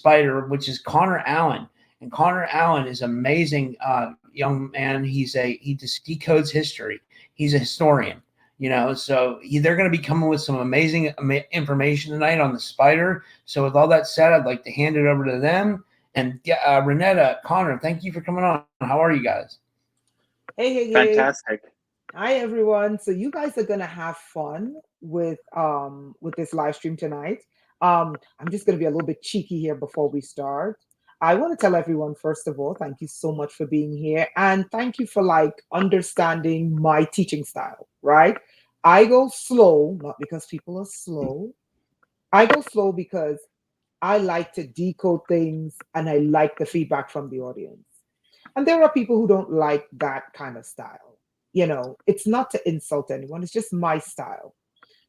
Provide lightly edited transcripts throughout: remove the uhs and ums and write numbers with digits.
spider, which is Conor Allen. And Conor Allen is amazing young man. He just decodes history. He's a historian, So they're going to be coming with some amazing information tonight on the spider. So with all that said, I'd like to hand it over to them. And Rainetta, Conor, thank you for coming on. How are you guys? Hey. Fantastic. Hi everyone. So you guys are gonna have fun with this live stream tonight. I'm just gonna be a little bit cheeky here before we start. I want to tell everyone, first of all, thank you so much for being here, and thank you for understanding my teaching style, right? I go slow, not because people are slow. I go slow because I like to decode things and I like the feedback from the audience. And there are people who don't like that kind of style. It's not to insult anyone, it's just my style.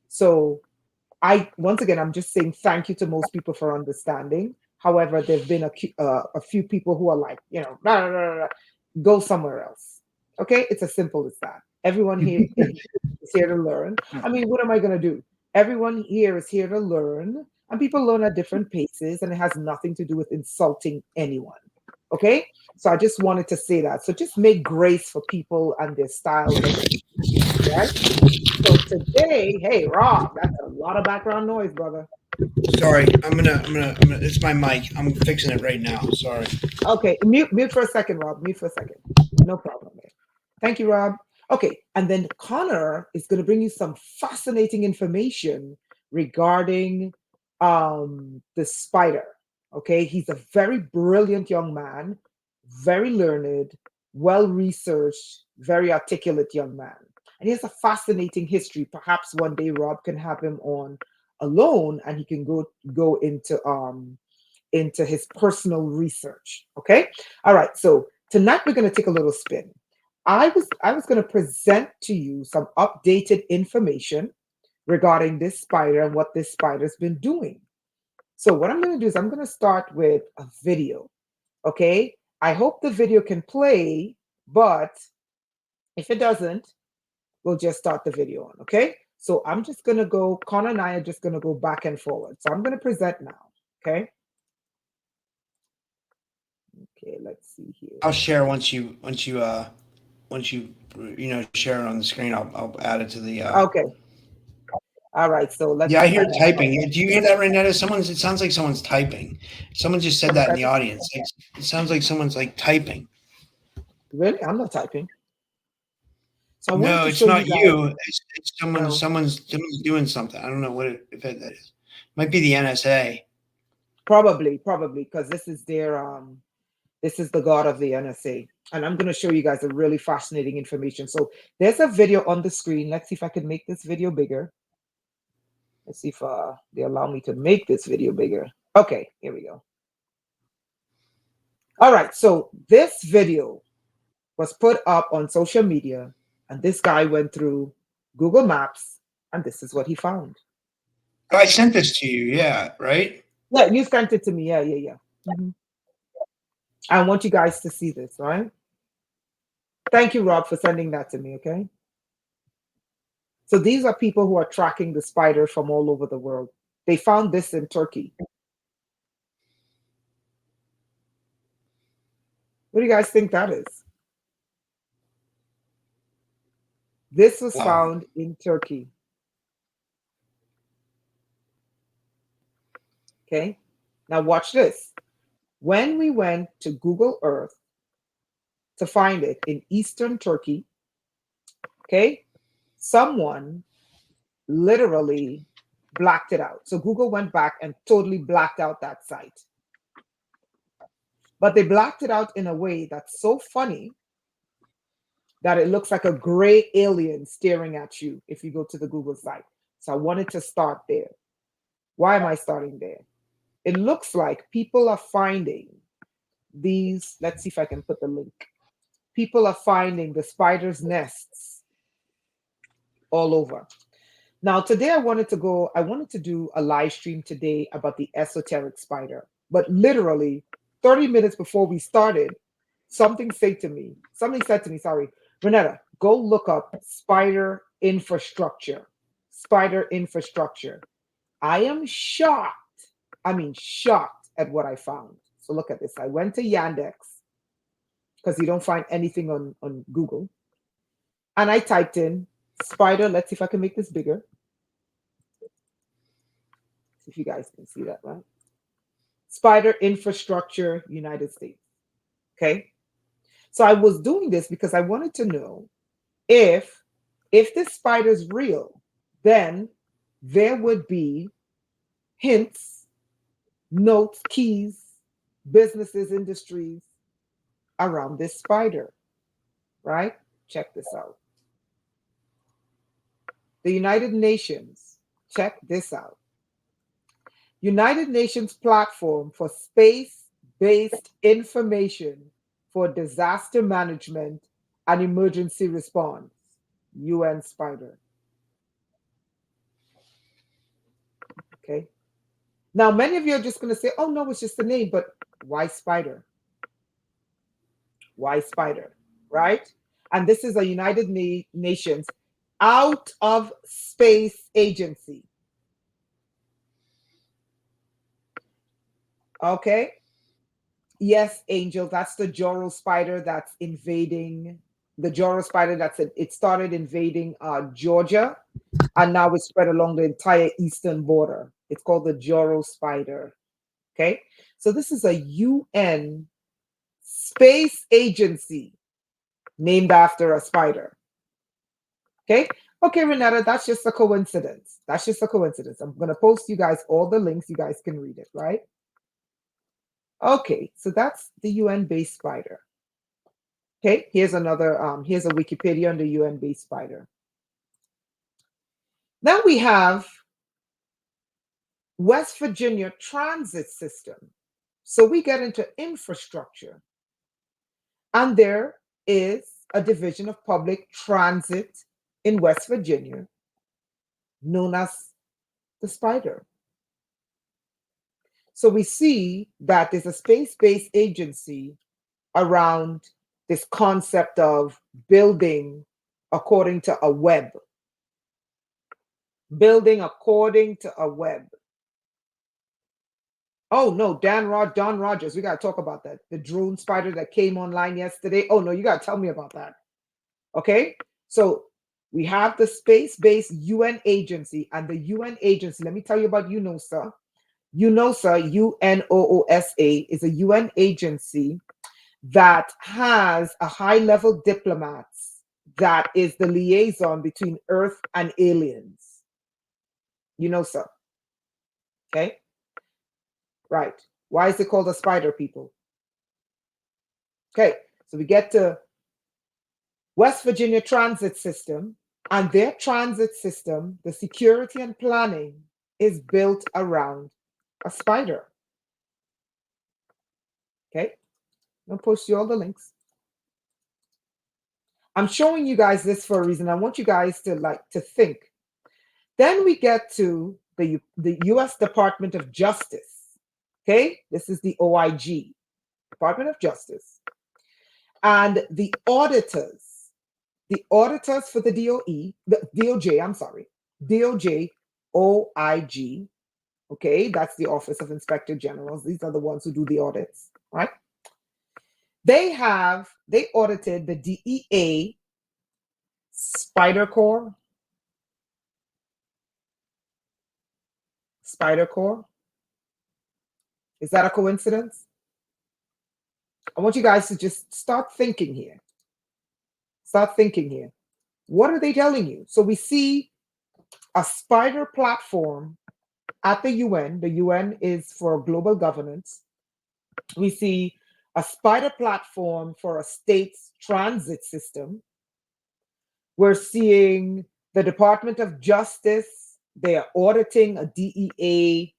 So once again, I'm just saying thank you to most people for understanding. However, there've been a few people who are like, blah, blah, blah, blah, go somewhere else. Okay, it's as simple as that. Everyone here is here to learn. I mean, what am I going to do? Everyone here is here to learn, and people learn at different paces, and it has nothing to do with insulting anyone. Okay, so I just wanted to say that. So just make grace for people and their styles, right? So today, hey Rob, that's a lot of background noise, brother. Sorry, I'm gonna. It's my mic. I'm fixing it right now. Sorry. Okay, mute for a second, Rob. Mute for a second. No problem, man. Thank you, Rob. Okay, and then Conor is going to bring you some fascinating information regarding the spider. Okay, he's a very brilliant young man, very learned, well researched, very articulate young man. And he has a fascinating history. Perhaps one day Rob can have him on alone and he can go into his personal research. Okay. All right. So tonight we're going to take a little spin. I was going to present to you some updated information regarding this spider and what this spider's been doing. So what I'm going to do is I'm going to start with a video. Okay. I hope the video can play, but if it doesn't, we'll just start the video on. Okay. So I'm just going to go, Conor and I are just going to go back and forward. So I'm going to present now. Okay. Okay, let's see here. I'll share once you share it on the screen. I'll add it to the. Okay. All right. So let's. Yeah, I hear typing. Do you hear that, Rainetta? It sounds like someone's typing. Someone just said that in the audience. It sounds like someone's typing. Really? I'm not typing. So no, it's not you. It's someone. No. Someone's doing something. I don't know if that is. Might be the NSA. Probably, because this is this is the god of the NSA, and I'm going to show you guys a really fascinating information. So there's a video on the screen. Let's see if I can make this video bigger. Let's see if they allow me to make this video bigger. Okay, here we go. All right, so this video was put up on social media, and this guy went through Google Maps, and this is what he found. Oh, I sent this to you, yeah, right? Yeah, you sent it to me, yeah. Mm-hmm. I want you guys to see this, right? Thank you, Rob, for sending that to me, okay? So these are people who are tracking the spider from all over the world. They found this in Turkey. What do you guys think that is? This was found in Turkey. Okay, now watch this. When we went to Google Earth to find it in Eastern Turkey, okay, someone literally blacked it out. So Google went back and totally blacked out that site. But they blacked it out in a way that's so funny that it looks like a gray alien staring at you if you go to the Google site. So I wanted to start there. Why am I starting there? It looks like people are finding these, let's see if I can put the link. People are finding the spider's nests all over. Now, today I wanted to do a live stream today about the esoteric spider. But literally 30 minutes before we started, something said to me, Rainetta, go look up spider infrastructure. Spider infrastructure. I am shocked at what I found. So look at this. I went to Yandex because you don't find anything on Google. And I typed in spider. Let's see if I can make this bigger. See if you guys can see that, right? Spider infrastructure, United States. Okay. So I was doing this because I wanted to know if this spider is real, then there would be hints, notes, keys, businesses, industries around this spider, right? Check this out. The United Nations, check this out. United Nations platform for space-based information for disaster management and emergency response, UN Spider. Okay. Now, many of you are just going to say, oh, no, it's just a name, but why spider? Why spider, right? And this is a United Nations out of space agency. Okay. Yes, Angel, that's the Joro spider that's invading the Joro spider. It started invading Georgia, and now it's spread along the entire eastern border. It's called the Joro spider. Okay. So this is a UN space agency named after a spider. Okay. Okay, Rainetta, that's just a coincidence. That's just a coincidence. I'm going to post you guys all the links. You guys can read it, right? Okay, so that's the UN-based spider. Okay, here's another, here's a Wikipedia on the UN-based spider. Then we have West Virginia transit system. So we get into infrastructure. And there is a division of public transit in West Virginia known as the spider. So we see that there's a space-based agency around this concept of building according to a web. Building according to a web. Oh no, Don Rogers, we got to talk about that. The drone spider that came online yesterday. Oh no, you got to tell me about that. Okay, so we have the space-based UN agency, and the UN agency, let me tell you about UNOSA. UNOSA, UNOOSA, is a UN agency that has a high-level diplomats that is the liaison between Earth and aliens. UNOSA. Okay? Right. Why is it called a spider, people? Okay, so we get to West Virginia transit system, and their transit system, the security and planning is built around a spider. Okay, I'll post you all the links. I'm showing you guys this for a reason. I want you guys to think. Then we get to the U.S. Department of Justice. Okay, this is the OIG, Department of Justice, and the auditors for the DOJ, I'm sorry, DOJ, OIG. Okay, that's the Office of Inspector Generals. These are the ones who do the audits, right? They audited the DEA Spider Corps. Spider Corps. Is that a coincidence? I want you guys to just start thinking here. Start thinking here. What are they telling you? So we see a spider platform at the UN. The UN is for global governance. We see a spider platform for a state's transit system. We're seeing the Department of Justice. They are auditing a DEA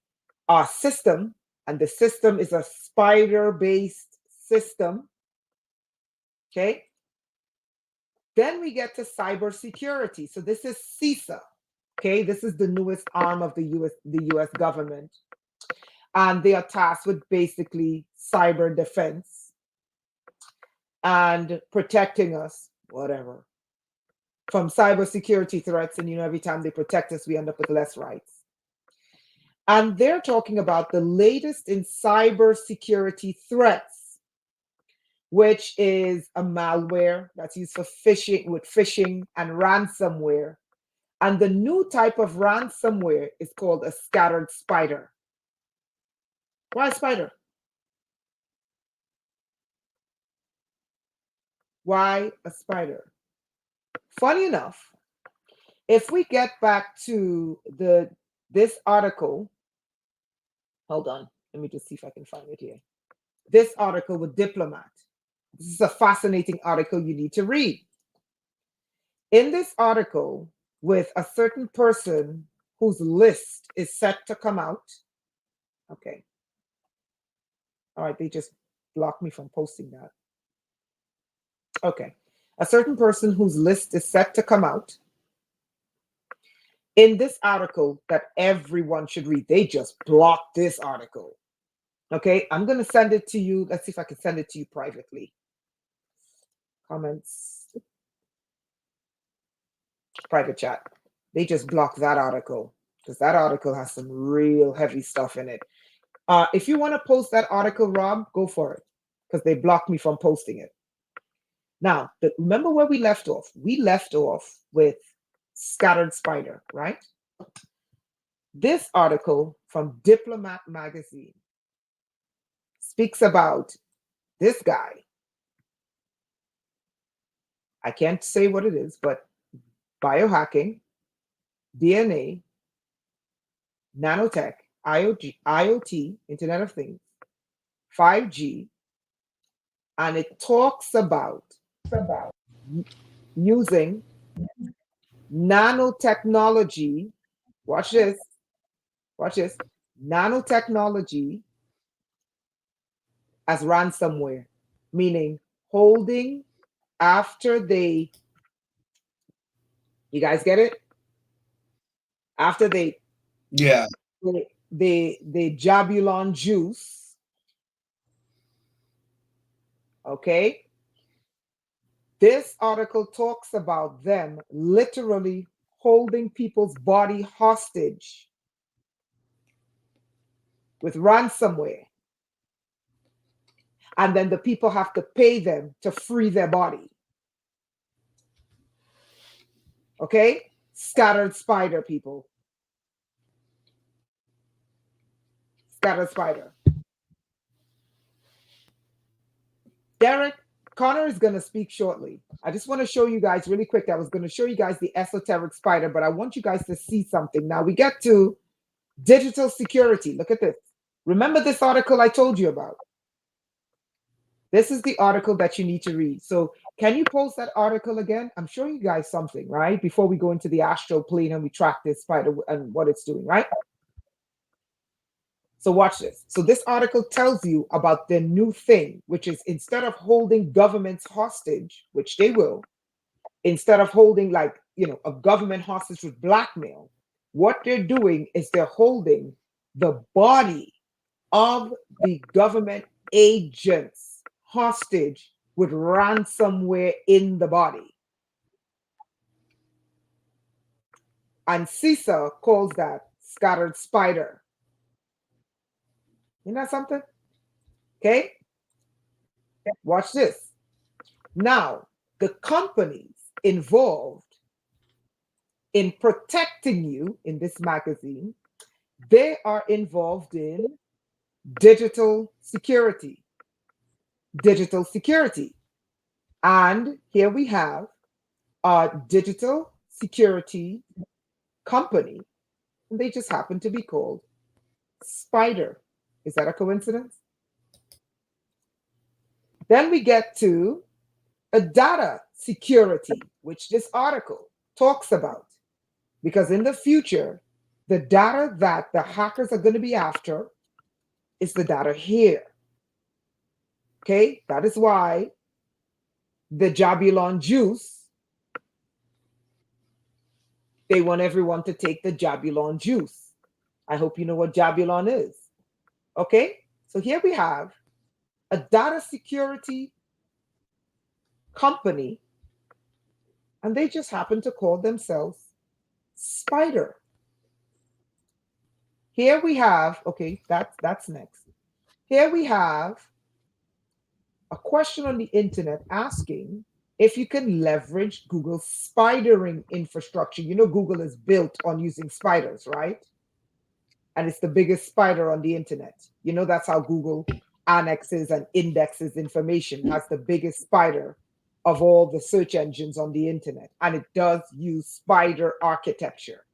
system, and the system is a spider-based system. Okay. Then we get to cybersecurity. So this is CISA. Okay, this is the newest arm of the US government. And they are tasked with basically cyber defense and protecting us, whatever, from cybersecurity threats. And every time they protect us, we end up with less rights. And they're talking about the latest in cybersecurity threats, which is a malware that's used for phishing, with phishing and ransomware. And the new type of ransomware is called a scattered spider. Why a spider? Why a spider? Funny enough, if we get back to this article, hold on, let me just see if I can find it here. This article with Diplomat. This is a fascinating article you need to read. In this article, with a certain person whose list is set to come out. Okay. All right, they just blocked me from posting that. Okay. A certain person whose list is set to come out. In this article that everyone should read, they just blocked this article. Okay, I'm going to send it to you. Let's see if I can send it to you privately. Comments. Private chat. They just blocked that article because that article has some real heavy stuff in it. If you want to post that article, Rob, go for it because they blocked me from posting it. Now, remember where we left off? We left off with Scattered Spider, right? This article from Diplomat magazine speaks about this guy. I can't say what it is, but biohacking, DNA, nanotech, IoT, Internet of Things, 5G, and it talks about using nanotechnology. Watch this. Watch this. Nanotechnology as ransomware, meaning holding after they, you guys get it? After they, Yeah. they jabulon juice, okay? This article talks about them literally holding people's body hostage with ransomware. And then the people have to pay them to free their body. Okay? Scattered spider, people. Scattered spider. Derek, Connor is going to speak shortly. I just want to show you guys really quick. I was going to show you guys the esoteric spider, but I want you guys to see something. Now we get to digital security. Look at this. Remember this article I told you about? This is the article that you need to read. So can you post that article again? I'm showing you guys something, right? Before we go into the astral plane and we track this spider and what it's doing, right? So watch this. So this article tells you about the new thing, which is instead of holding governments hostage, which they will, instead of holding like, a government hostage with blackmail, what they're doing is they're holding the body of the government agents hostage with ransomware in the body. And CISA calls that scattered spider. Isn't that something? Okay. Watch this. Now, the companies involved in protecting you in this magazine, they are involved in digital security. Digital security. And here we have a digital security company. And they just happen to be called Spider. Is that a coincidence? Then we get to a data security, which this article talks about. Because in the future, the data that the hackers are going to be after is the data here. Okay, that is why the Jabulon juice, they want everyone to take the Jabulon juice. I hope you know what Jabulon is. Okay, so here we have a data security company, and they just happen to call themselves Spider. Here we have, okay, that's next. Here we have a question on the internet asking if you can leverage Google's spidering infrastructure. You know, Google is built on using spiders, right? And it's the biggest spider on the internet. You know, that's how Google annexes and indexes information, has the biggest spider of all the search engines on the internet. And it does use spider architecture,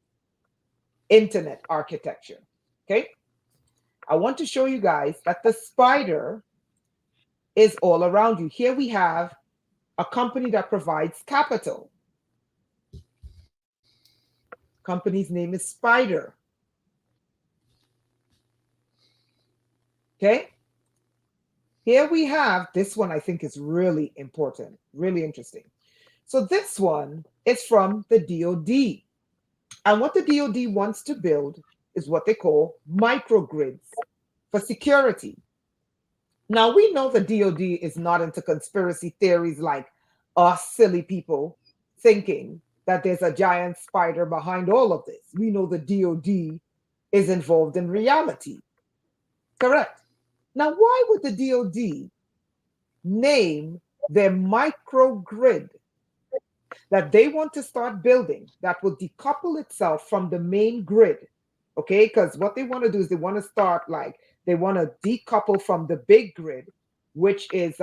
internet architecture. Okay. I want to show you guys that the spider is all around you. Here we have a company that provides capital. Company's name is Spider. Okay. Here we have this one, I think is really important, really interesting. So this one is from the DoD. And what the DoD wants to build is what they call microgrids for security. Now we know the DoD is not into conspiracy theories like us silly people thinking that there's a giant spider behind all of this. We know the DoD is involved in reality. Correct. Now, why would the DoD name their microgrid that they want to start building that will decouple itself from the main grid? Okay, because what they want to do is they want to start like they want to decouple from the big grid, which is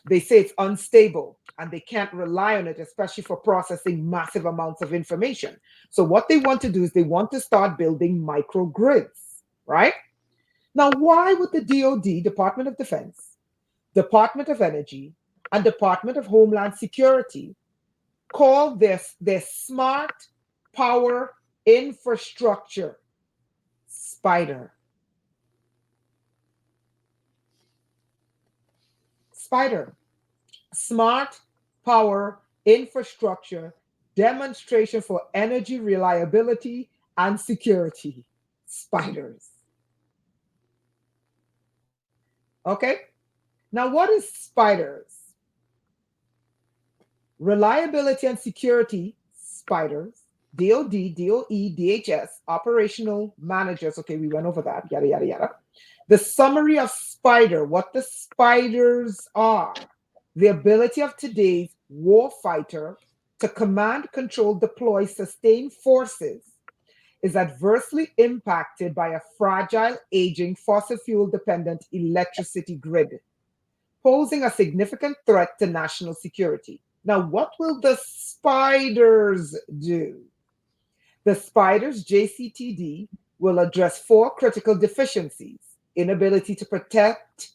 they say it's unstable and they can't rely on it, especially for processing massive amounts of information. So what they want to do is they want to start building microgrids, right? Now, why would the DoD, Department of Defense, Department of Energy, and Department of Homeland Security call this their smart power infrastructure Spider? Spider. Smart power infrastructure demonstration for energy reliability and security. Spiders. Okay. Now, what is spiders? Reliability and security, spiders, DOD, DOE, DHS, operational managers. Okay, we went over that, yada, yada, yada. The summary of spider, what the spiders are: the ability of today's warfighter to command, control, deploy, sustain forces is adversely impacted by a fragile, aging, fossil fuel dependent electricity grid, posing a significant threat to national security. Now, what will the spiders do? The spiders, JCTD, will address four critical deficiencies: inability to protect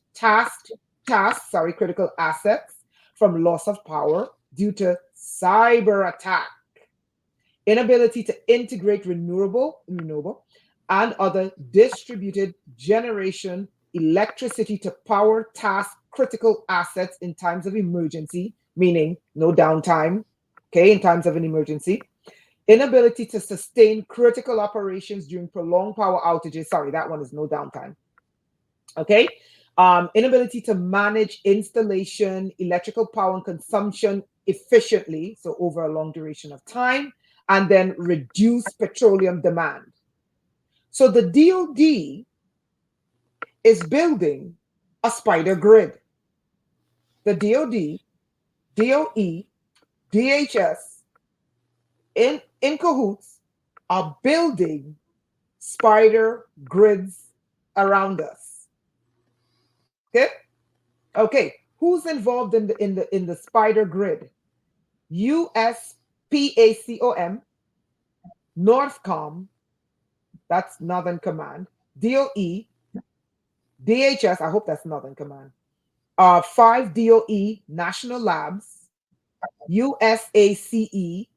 critical assets from loss of power due to cyber attack, inability to integrate renewable and other distributed generation electricity to power task critical assets in times of emergency, meaning no downtime, okay, in times of an emergency, inability to sustain critical operations during prolonged power outages. Sorry, that one is no downtime. Okay. Inability to manage installation, electrical power and consumption efficiently, so over a long duration of time, and then reduce petroleum demand. So the DoD is building a spider grid. The DoD, DOE, DHS, in cahoots, are building spider grids around us. Okay. Okay. Who's involved in the spider grid? USPACOM, Northcom, that's Northern Command, DOE, DHS, I hope that's Northern Command, 5 DOE National Labs, USACE,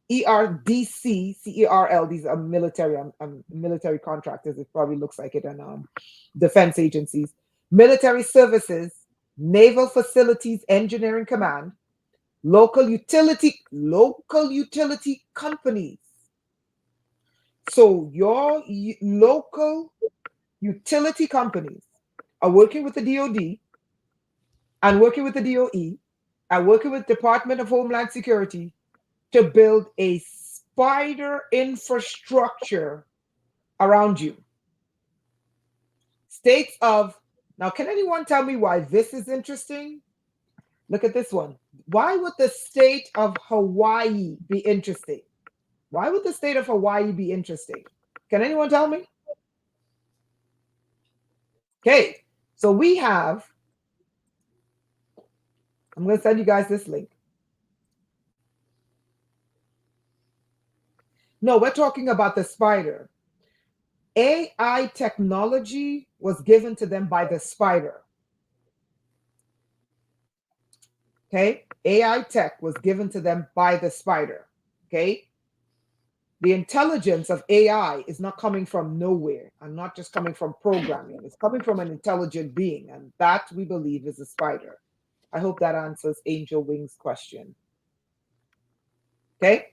ERDC, CERL, these are military contractors, it probably looks like it, and defense agencies, military services, Naval Facilities Engineering Command, local utility companies. So your local utility companies are working with the DoD and working with the DOE and working with Department of Homeland Security to build a spider infrastructure around you. States of, now, can anyone tell me why this is interesting? Look at this one. Why would the state of Hawaii be interesting? Why would the state of Hawaii be interesting? Can anyone tell me? Okay, so we have, I'm going to send you guys this link. No, we're talking about the spider. AI technology was given to them by the spider. Okay, AI tech was given to them by the spider. Okay, the intelligence of AI is not coming from nowhere and not just coming from programming. It's coming from an intelligent being, and that we believe is a spider. I hope that answers Angel Wing's question. Okay.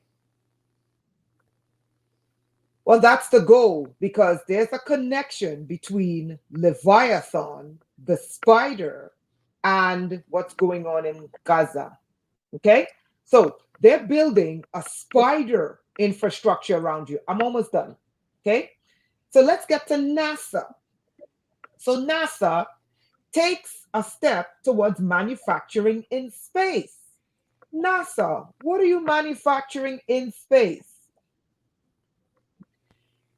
Well, that's the goal, because there's a connection between Leviathan, the spider, and what's going on in Gaza. Okay. So they're building a spider infrastructure around you. I'm almost done. Okay. So let's get to NASA. So NASA takes a step towards manufacturing in space. NASA, what are you manufacturing in space?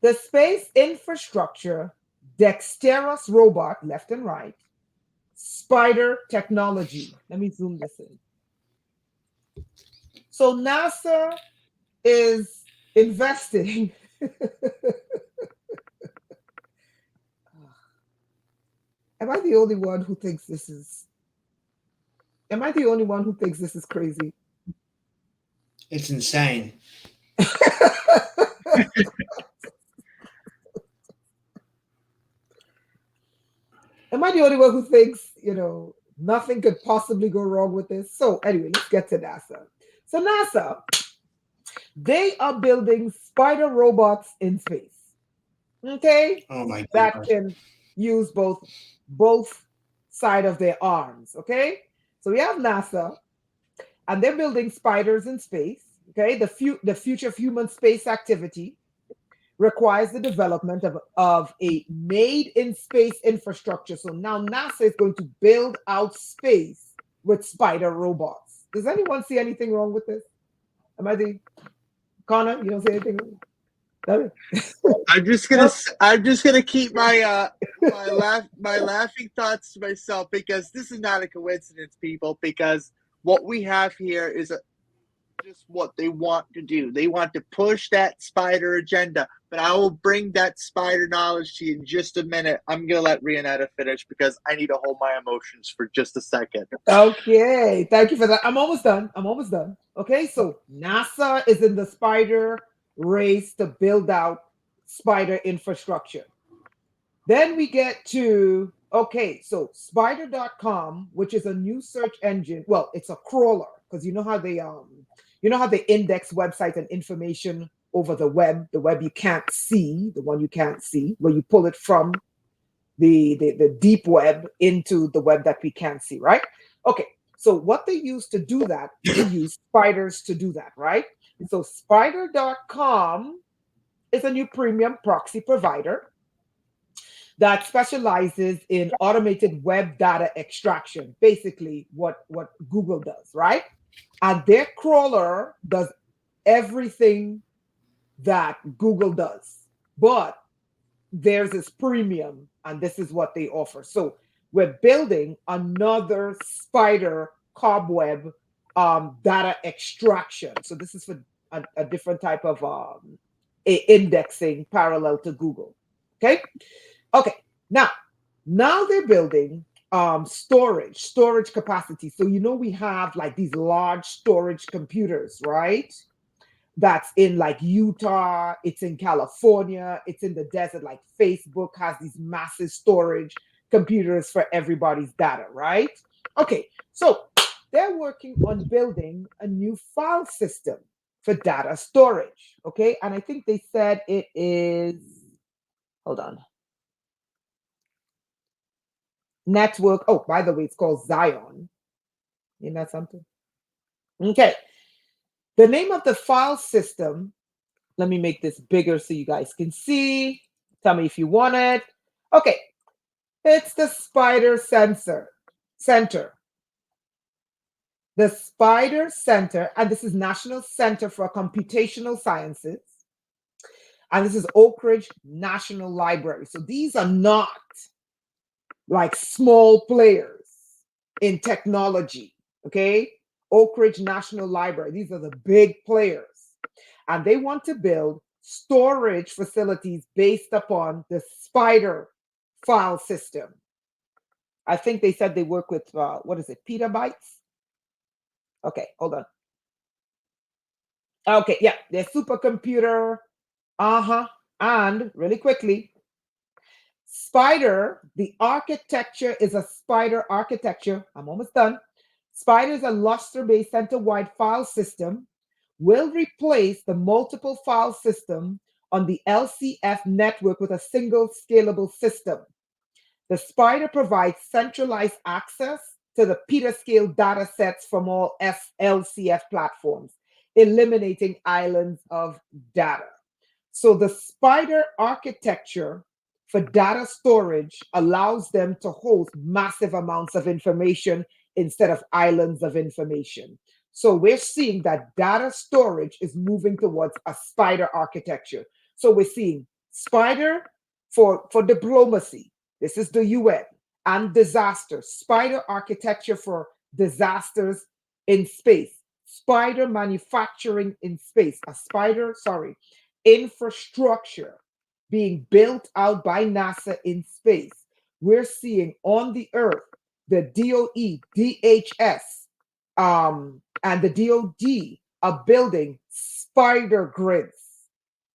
The space infrastructure, dexterous robot, left and right, spider technology. Let me zoom this in. So NASA is investing. Am I the only one who thinks this is? Am I the only one who thinks this is crazy? It's insane. Am I the only one who thinks, nothing could possibly go wrong with this? So anyway, let's get to NASA. So NASA, they are building spider robots in space. Okay? Oh my That God. can use both side of their arms. Okay? So we have NASA, and they're building spiders in space. Okay? The future of human space activity requires the development of a made in space infrastructure. So now NASA is going to build out space with spider robots. Does anyone see anything wrong with this? Am I the Connor? You don't see anything wrong? No? I'm just gonna keep my my laughing thoughts to myself, because this is not a coincidence, people. Because what we have here is just what they want to do. They want to push that spider agenda. But I will bring that spider knowledge to you in just a minute. I'm gonna let Rainetta finish because I need to hold my emotions for just a second. Okay, thank you for that. I'm almost done. I'm almost done. Okay, so NASA is in the spider race to build out spider infrastructure. Then we get to, okay, so spider.com, which is a new search engine. Well, it's a crawler, because you know how they index websites and information over the web you can't see, the one you can't see, where you pull it from the deep web into the web that we can't see, right? Okay, so what they use to do that, they use spiders to do that, right? So spider.com is a new premium proxy provider that specializes in automated web data extraction, basically what Google does, right? And their crawler does everything that Google does, but theirs is premium, and this is what they offer. So we're building another spider cobweb data extraction. So this is for a different type of indexing parallel to Google. Okay. Now they're building storage capacity. So we have like these large storage computers, right? That's in like Utah, it's in California, it's in the desert. Like Facebook has these massive storage computers for everybody's data, right? Okay, so they're working on building a new file system for data storage. Okay, and I think they said it is, hold on, network. Oh, by the way, it's called Zion. Isn't that something? Okay, the name of the file system, let me make this bigger so you guys can see. Tell me if you want it. Okay, it's the Spider Center. The Spider Center, and this is National Center for Computational Sciences, and this is Oak Ridge National Library. So these are not like small players in technology, okay? Oak Ridge National Library, these are the big players. And they want to build storage facilities based upon the Spider file system. I think they said they work with, what is it, petabytes? Okay, hold on. Okay, yeah, their supercomputer. And really quickly, Spider, the architecture is a Spider architecture. I'm almost done. Spider is a luster-based center-wide file system, will replace the multiple file system on the LCF network with a single scalable system. The Spider provides centralized access to the petascale data sets from all LCF platforms, eliminating islands of data. So the Spider architecture for data storage allows them to host massive amounts of information instead of islands of information. So we're seeing that data storage is moving towards a Spider architecture. So we're seeing Spider for diplomacy. This is the UN, and disaster. Spider architecture for disasters in space. Spider manufacturing in space. Infrastructure being built out by NASA in space. We're seeing on the Earth the DOE, DHS, and the DOD are building spider grids.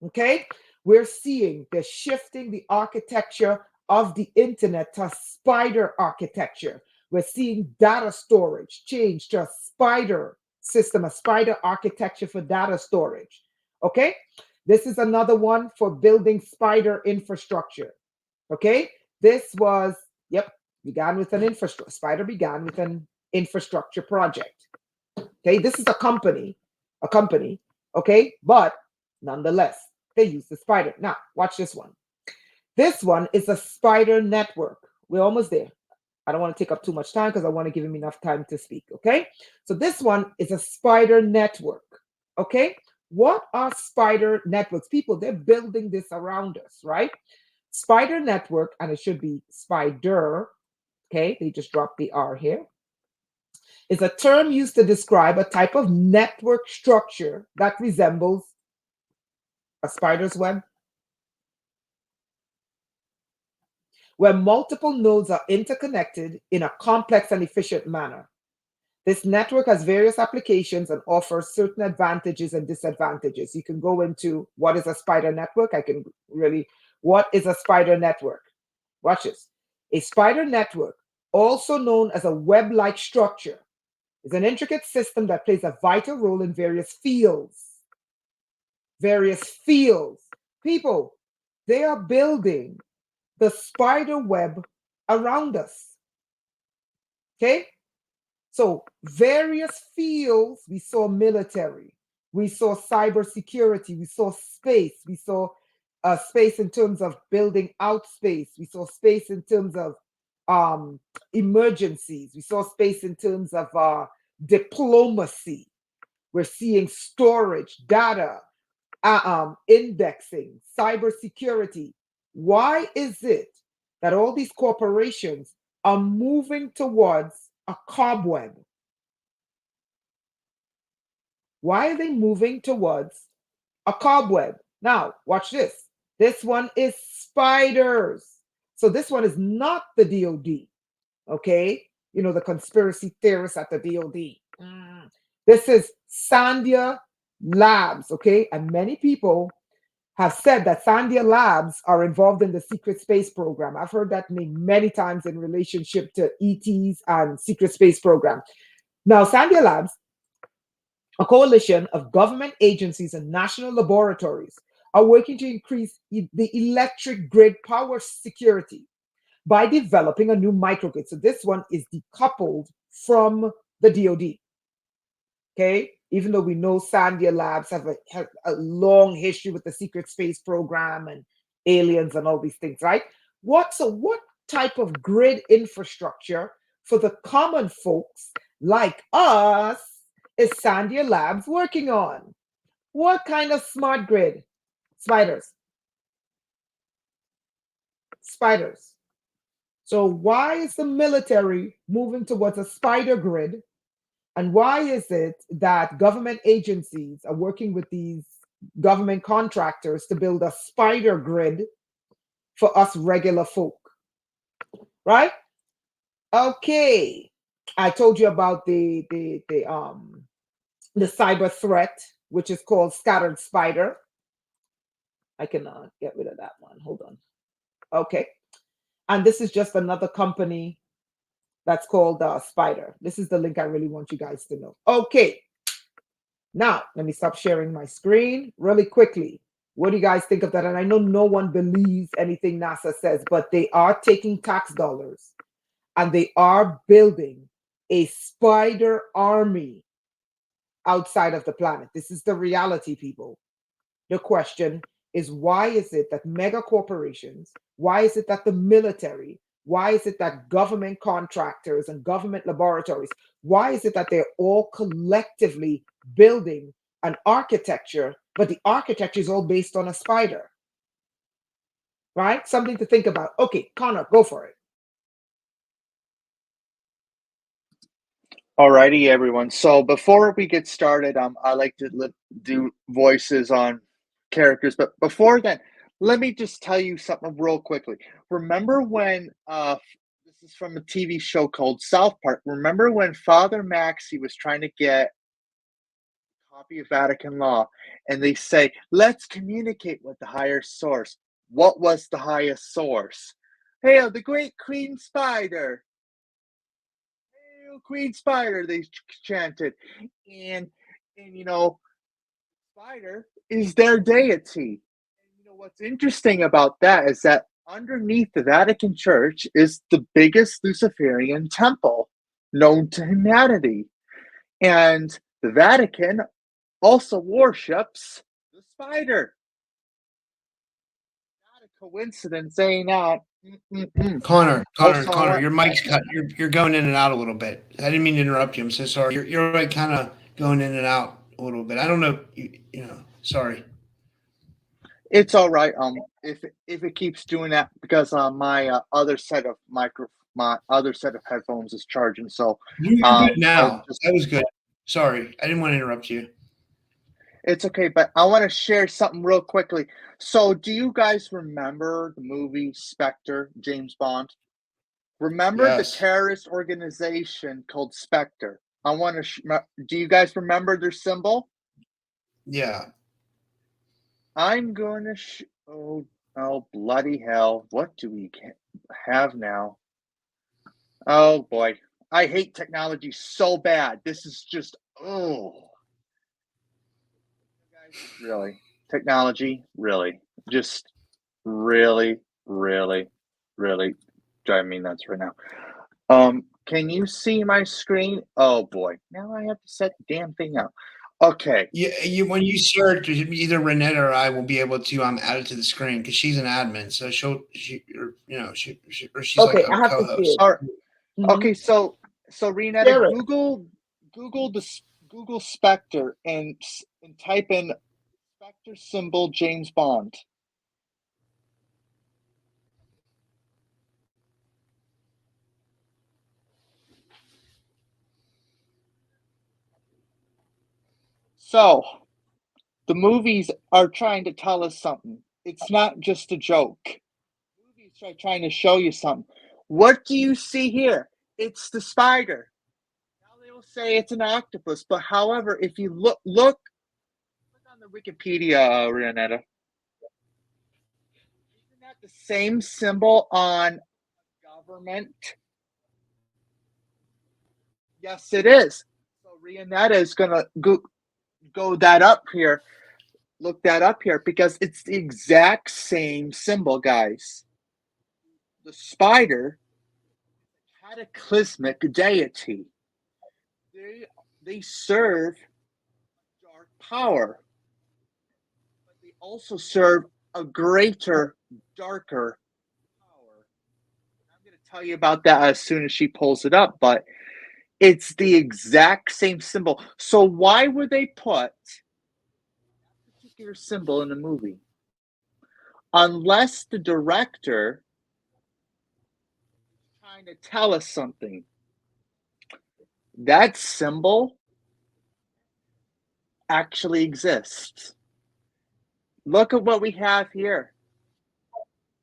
Okay, we're seeing the shifting the architecture of the internet to spider architecture. We're seeing data storage change to a spider system, a spider architecture for data storage. Okay, this is another one for building spider infrastructure. Okay, this was, began with an infrastructure. Spider began with an infrastructure project. Okay, this is a company, okay, but nonetheless, they use the spider. Now, watch this one. This one is a spider network. We're almost there. I don't want to take up too much time because I want to give him enough time to speak, okay? So this one is a spider network, okay? What are spider networks? People, they're building this around us, right? Spider network, and it should be spider, okay? They just dropped the R here, is a term used to describe a type of network structure that resembles a spider's web, where multiple nodes are interconnected in a complex and efficient manner. This network has various applications and offers certain advantages and disadvantages. You can go into what is a spider network. What is a spider network? Watch this. A spider network, also known as a web-like structure, is an intricate system that plays a vital role in various fields. People, they are building the spider web around us. Okay? So various fields, we saw military, we saw cybersecurity, we saw space, we saw space in terms of building out space, we saw space in terms of emergencies, we saw space in terms of diplomacy. We're seeing storage, data, indexing, cybersecurity. Why is it that all these corporations are moving towards a cobweb? Why are they moving towards a cobweb? Now, watch this. This one is spiders. So this one is not the DOD, okay? You know, the conspiracy theorists at the DOD. This is Sandia Labs, okay? And many people have said that Sandia Labs are involved in the secret space program. I've heard that name many times in relationship to ETs and secret space program. Now, Sandia Labs, a coalition of government agencies and national laboratories, are working to increase the electric grid power security by developing a new microgrid. So this one is decoupled from the DOD. Okay, even though we know Sandia Labs have a long history with the secret space program and aliens and all these things, right? What type of grid infrastructure for the common folks like us is Sandia Labs working on? What kind of smart grid? Spiders. Spiders. So why is the military moving towards a spider grid? And why is it that government agencies are working with these government contractors to build a spider grid for us regular folk? Right? Okay. I told you about the cyber threat, which is called scattered spider. I can get rid of that one. Hold on. Okay. And this is just another company that's called Spider. This is the link I really want you guys to know. Okay. Now, let me stop sharing my screen really quickly. What do you guys think of that? And I know no one believes anything NASA says, but they are taking tax dollars and they are building a spider army outside of the planet. This is the reality, people. The question is, why is it that mega corporations, why is it that the military, why is it that government contractors and government laboratories, why is it that they're all collectively building an architecture, but the architecture is all based on a spider? Right? Something to think about. Okay, Connor, go for it. Alrighty, everyone. So before we get started, I like to do voices on characters, but before that, let me just tell you something real quickly. Remember when this is from a TV show called South Park. Remember when Father Maxie was trying to get a copy of Vatican Law, and they say, "Let's communicate with the higher source." What was the highest source? Hail the great Queen Spider! Queen Spider, they chanted, and you know, Spider is their deity. And you know what's interesting about that is that underneath the Vatican Church is the biggest Luciferian temple known to humanity, and the Vatican also worships the spider. Not a coincidence, ain't that? Connor, Also, your mic's cut. You're going in and out a little bit. I didn't mean to interrupt you. I'm so sorry. You're like kind of going in and out a little bit. I don't know. You know. Sorry. it's all right. If it keeps doing that, because my other set of headphones is charging. So You're good now. just, That was good. Sorry, I didn't want to interrupt you. it's okay. But I want to share something real quickly. So, do you guys remember the movie Spectre, James Bond? Remember the Yes. terrorist organization called Spectre? I want to. Do you guys remember their symbol? Yeah. I'm going to. Oh, bloody hell! What do we have now? Oh boy, I hate technology so bad. This is just really technology, really, just really, really, really driving me nuts right now. Can you see my screen? Oh boy, now I have to set the damn thing up. Okay. Yeah. When you search, either Rainetta or I will be able to add it to the screen because she's an admin, so she's Okay, like I a have to see co-host. it. All right. Mhm. Okay. So Renetta, Share it. Google Spectre and type in Spectre symbol James Bond. So the movies are trying to tell us something. It's not just a joke. The movies are trying to show you something. What do you see here? It's the spider. Now they will say it's an octopus, but however, if you look on the Wikipedia, Rainetta, isn't that the same symbol on government? Yes, it is. So Rainetta is gonna go that up here. Look that up here because it's the exact same symbol, guys. The spider, cataclysmic deity. They serve dark power, but they also serve a greater, darker power. I'm going to tell you about that as soon as she pulls it up, but it's the exact same symbol. So why would they put that particular symbol in a movie? Unless the director is trying to tell us something. That symbol actually exists. Look at what we have here.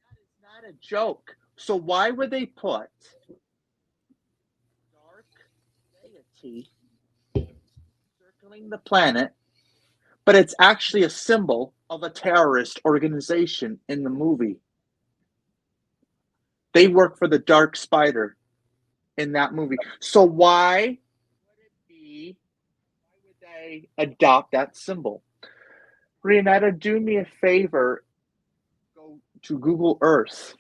That is not a joke. So why would they put dark deity circling the planet, but it's actually a symbol of a terrorist organization in the movie? They work for the Dark Spider in that movie. So why would they adopt that symbol? Rainetta, do me a favor. Go to Google Earth.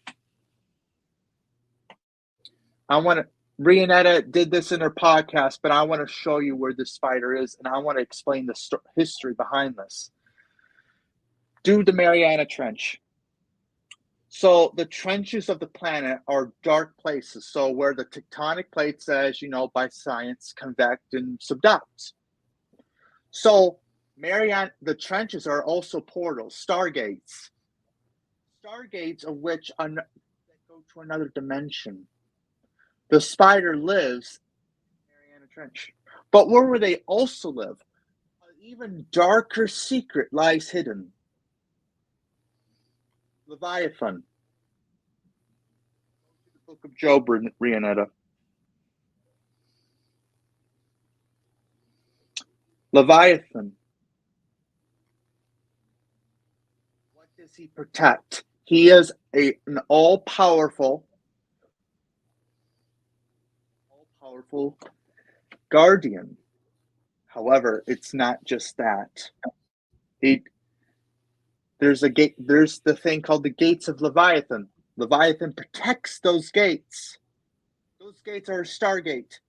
Rainetta did this in her podcast, but I want to show you where the spider is, and I want to explain the history behind this. Do the Mariana Trench. So the trenches of the planet are dark places. So where the tectonic plates, as you know by science, convect and subduct. So the trenches are also portals, stargates. Stargates of which go to another dimension. The spider lives in the Mariana Trench. But where would they also live? An even darker secret lies hidden. Leviathan. The Book of Job, Rainetta. Leviathan. What does he protect? He is an all-powerful guardian. However, it's not just that. There's the thing called the gates of Leviathan. Leviathan protects those gates. Those gates are a stargate.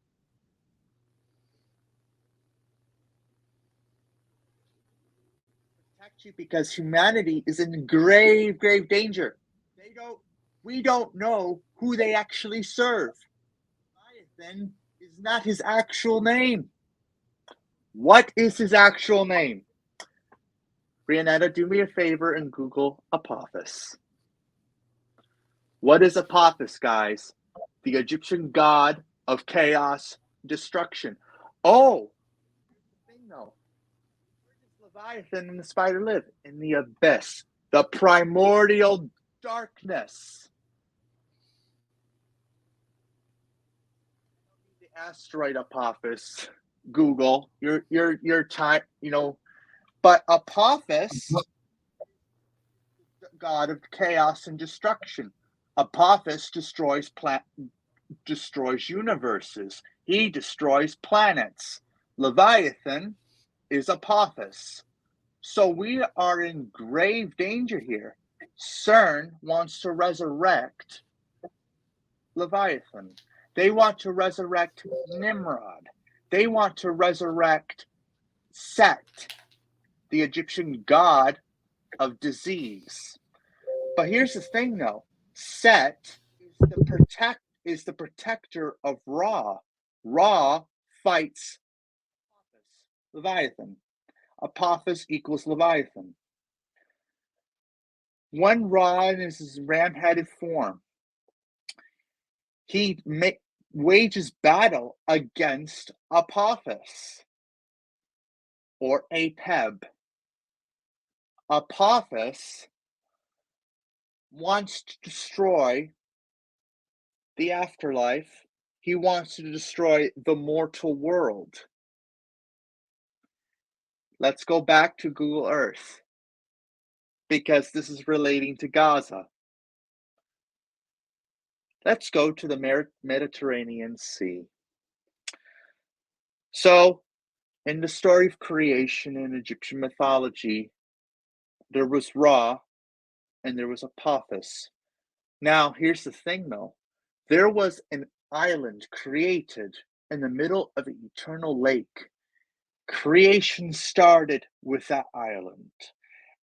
Protect you because humanity is in grave, grave danger. We don't know who they actually serve. Leviathan is not his actual name. What is his actual name? Rainetta, do me a favor and Google Apophis. What is Apophis, guys? The Egyptian god of chaos, destruction. Oh, thing though. Where does Leviathan and the spider live? In the abyss, the primordial darkness. The asteroid Apophis. Google. Your time, But Apophis, the god of chaos and destruction. Apophis destroys universes. He destroys planets. Leviathan is Apophis. So we are in grave danger here. CERN wants to resurrect Leviathan. They want to resurrect Nimrod. They want to resurrect Set, the Egyptian god of disease. But here's the thing, though. Set is the protector of Ra. Ra fights Leviathan. Apophis equals Leviathan. When Ra in his ram-headed form, he wages battle against Apophis or Apeb. Apophis wants to destroy the afterlife. He wants to destroy the mortal world. Let's go back to Google Earth because this is relating to Gaza. Let's go to the Mediterranean Sea. So, in the story of creation in Egyptian mythology, there was Ra and there was Apophis. Now, here's the thing though. There was an island created in the middle of an eternal lake. Creation started with that island.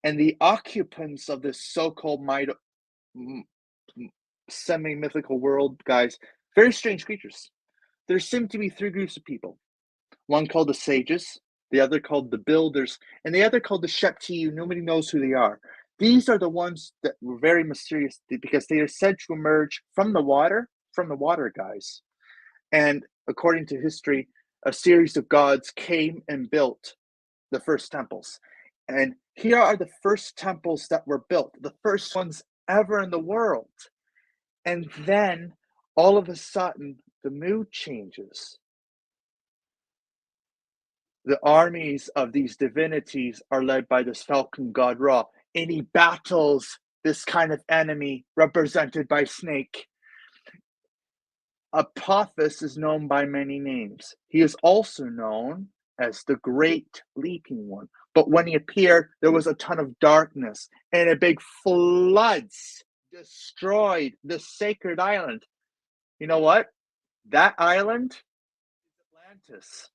And the occupants of this so-called semi-mythical world, guys, very strange creatures. There seem to be three groups of people. One called the sages, the other called the builders, and the other called the Shepti. Nobody knows who they are. These are the ones that were very mysterious because they are said to emerge from the water, guys. And according to history, a series of gods came and built the first temples. And here are the first temples that were built, the first ones ever in the world. And then all of a sudden, the mood changes. The armies of these divinities are led by this falcon god Ra, and he battles this kind of enemy represented by snake. Apophis is known by many names. He is also known as the Great Leaping One. But when he appeared, there was a ton of darkness, and a big floods destroyed the sacred island. You know what? That island is Atlantis.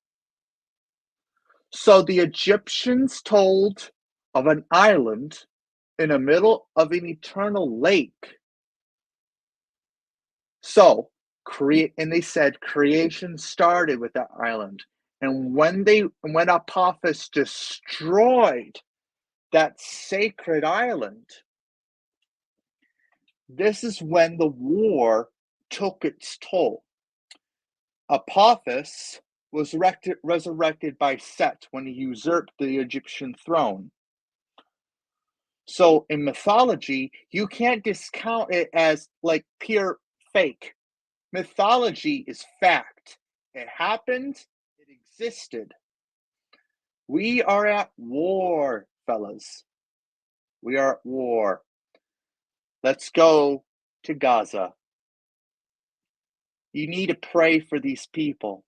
So the Egyptians told of an island in the middle of an eternal lake. So, and they said creation started with that island. And when Apophis destroyed that sacred island, this is when the war took its toll. Apophis was resurrected by Set when he usurped the Egyptian throne. So in mythology, you can't discount it as like pure fake. Mythology is fact. It happened, it existed. We are at war, fellas. We are at war. Let's go to Gaza. You need to pray for these people.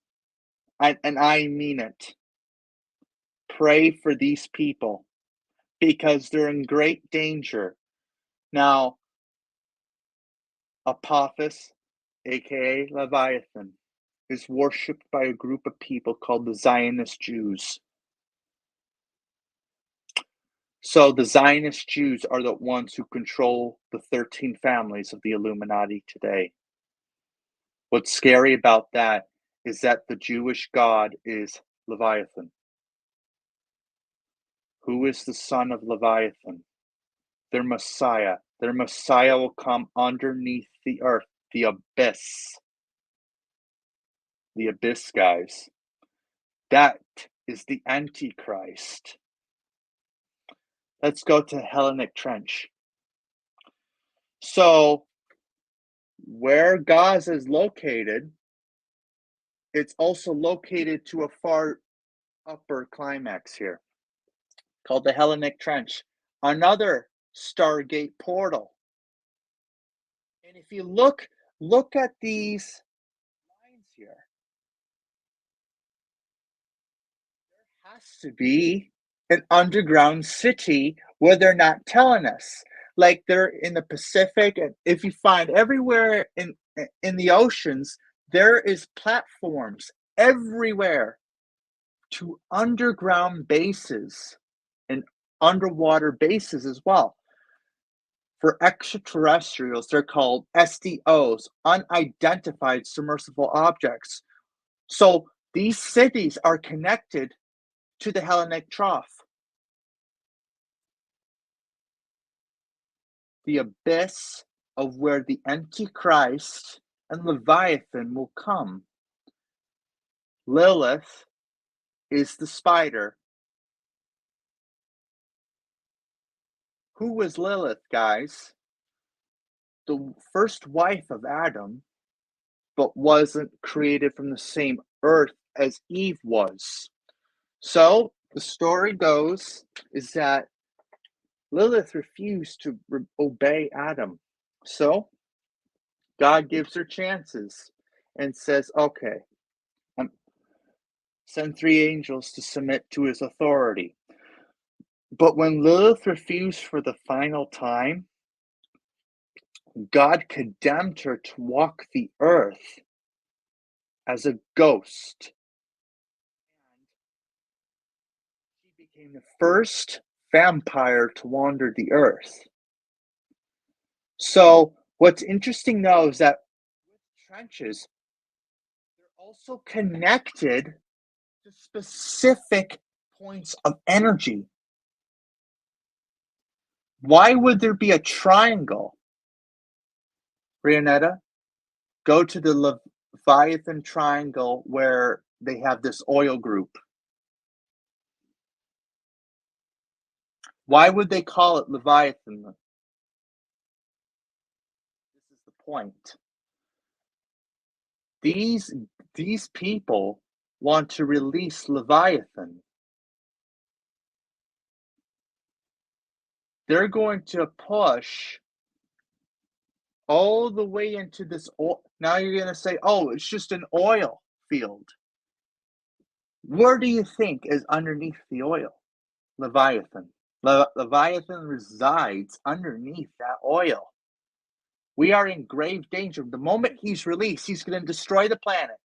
And I mean it. Pray for these people because they're in great danger. Now, Apophis, aka Leviathan, is worshipped by a group of people called the Zionist Jews. So the Zionist Jews are the ones who control the 13 families of the Illuminati today. What's scary about that is that the Jewish God is Leviathan. Who is the son of Leviathan? Their Messiah. Their Messiah will come underneath the earth, the abyss. The abyss, guys. That is the Antichrist. Let's go to Hellenic Trench. So, where Gaza is located, it's also located to a far upper climax here, called the Hellenic Trench, another Stargate portal. And if you look at these lines here, there has to be an underground city where they're not telling us. Like they're in the Pacific, and if you find everywhere in the oceans, there is platforms everywhere to underground bases and underwater bases as well. For extraterrestrials, they're called SDOs, unidentified submersible objects. So these cities are connected to the Hellenic Trough. The abyss of where the Antichrist and Leviathan will come. Lilith is the spider. Who was Lilith, guys? The first wife of Adam, but wasn't created from the same earth as Eve was. So the story goes is that Lilith refused to obey Adam. So God gives her chances and says, okay, send 3 angels to submit to his authority. But when Lilith refused for the final time, God condemned her to walk the earth as a ghost. She became the first vampire to wander the earth. So what's interesting though is that trenches, they're also connected to specific points of energy. Why would there be a triangle? Rainetta, go to the Leviathan triangle where they have this oil group. Why would they call it Leviathan? This is the point. These people want to release Leviathan. They're going to push all the way into this oil. Now you're going to say, oh, it's just an oil field. Where do you think is underneath the oil? Leviathan. Leviathan resides underneath that oil. We are in grave danger. The moment he's released, he's going to destroy the planet.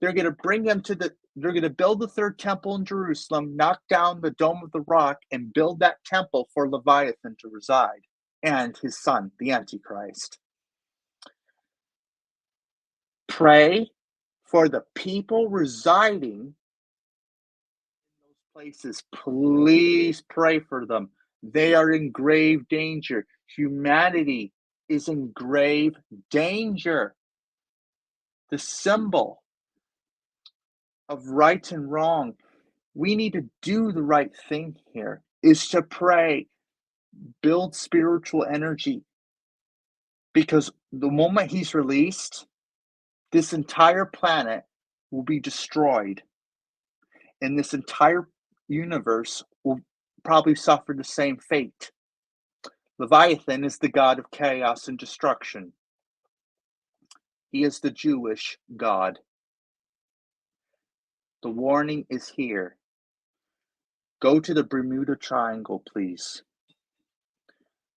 They're going to bring him to they're going to build the third temple in Jerusalem, knock down the Dome of the Rock, and build that temple for Leviathan to reside, and his son, the Antichrist. Pray for the people residing in those places. Please pray for them. They are in grave danger. Humanity is in grave danger. The symbol of right and wrong, we need to do the right thing here, is to pray, build spiritual energy, because the moment he's released, this entire planet will be destroyed, and this entire universe will probably suffer the same fate. Leviathan is the god of chaos and destruction. He is the Jewish god. The warning is here. Go to the Bermuda Triangle, please.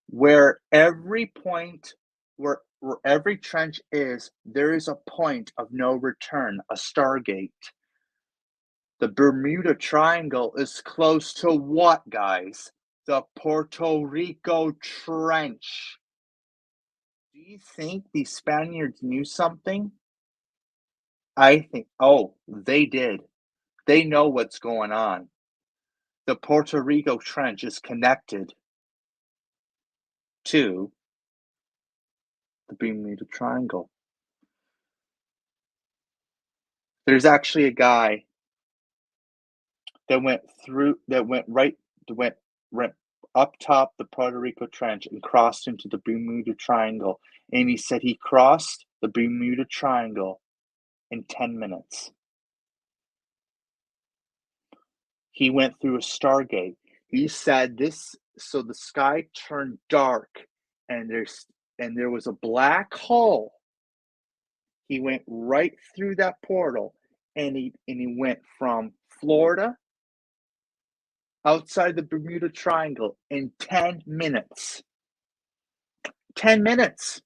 Where every point, where every trench is, there is a point of no return, a stargate. The Bermuda Triangle is close to what, guys? The Puerto Rico Trench. Do you think the Spaniards knew something? I think, oh, they did. They know what's going on. The Puerto Rico Trench is connected to the Bermuda Triangle. There's actually a guy that went up top the Puerto Rico Trench and crossed into the Bermuda Triangle. And he said he crossed the Bermuda Triangle in 10 minutes. He went through a stargate. He said so the sky turned dark and there was a black hole. He went right through that portal and he went from Florida outside the Bermuda Triangle in 10 minutes. 10 minutes.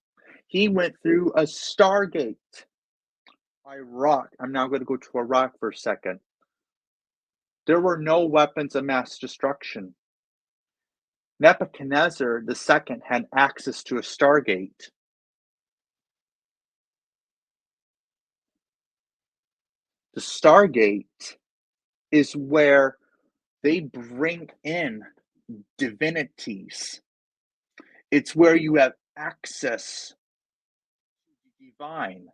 He went through a stargate. Iraq. I'm now going to go to Iraq for a second. There were no weapons of mass destruction. Nebuchadnezzar II had access to a stargate. The stargate is where they bring in divinities. It's where you have access to the divine.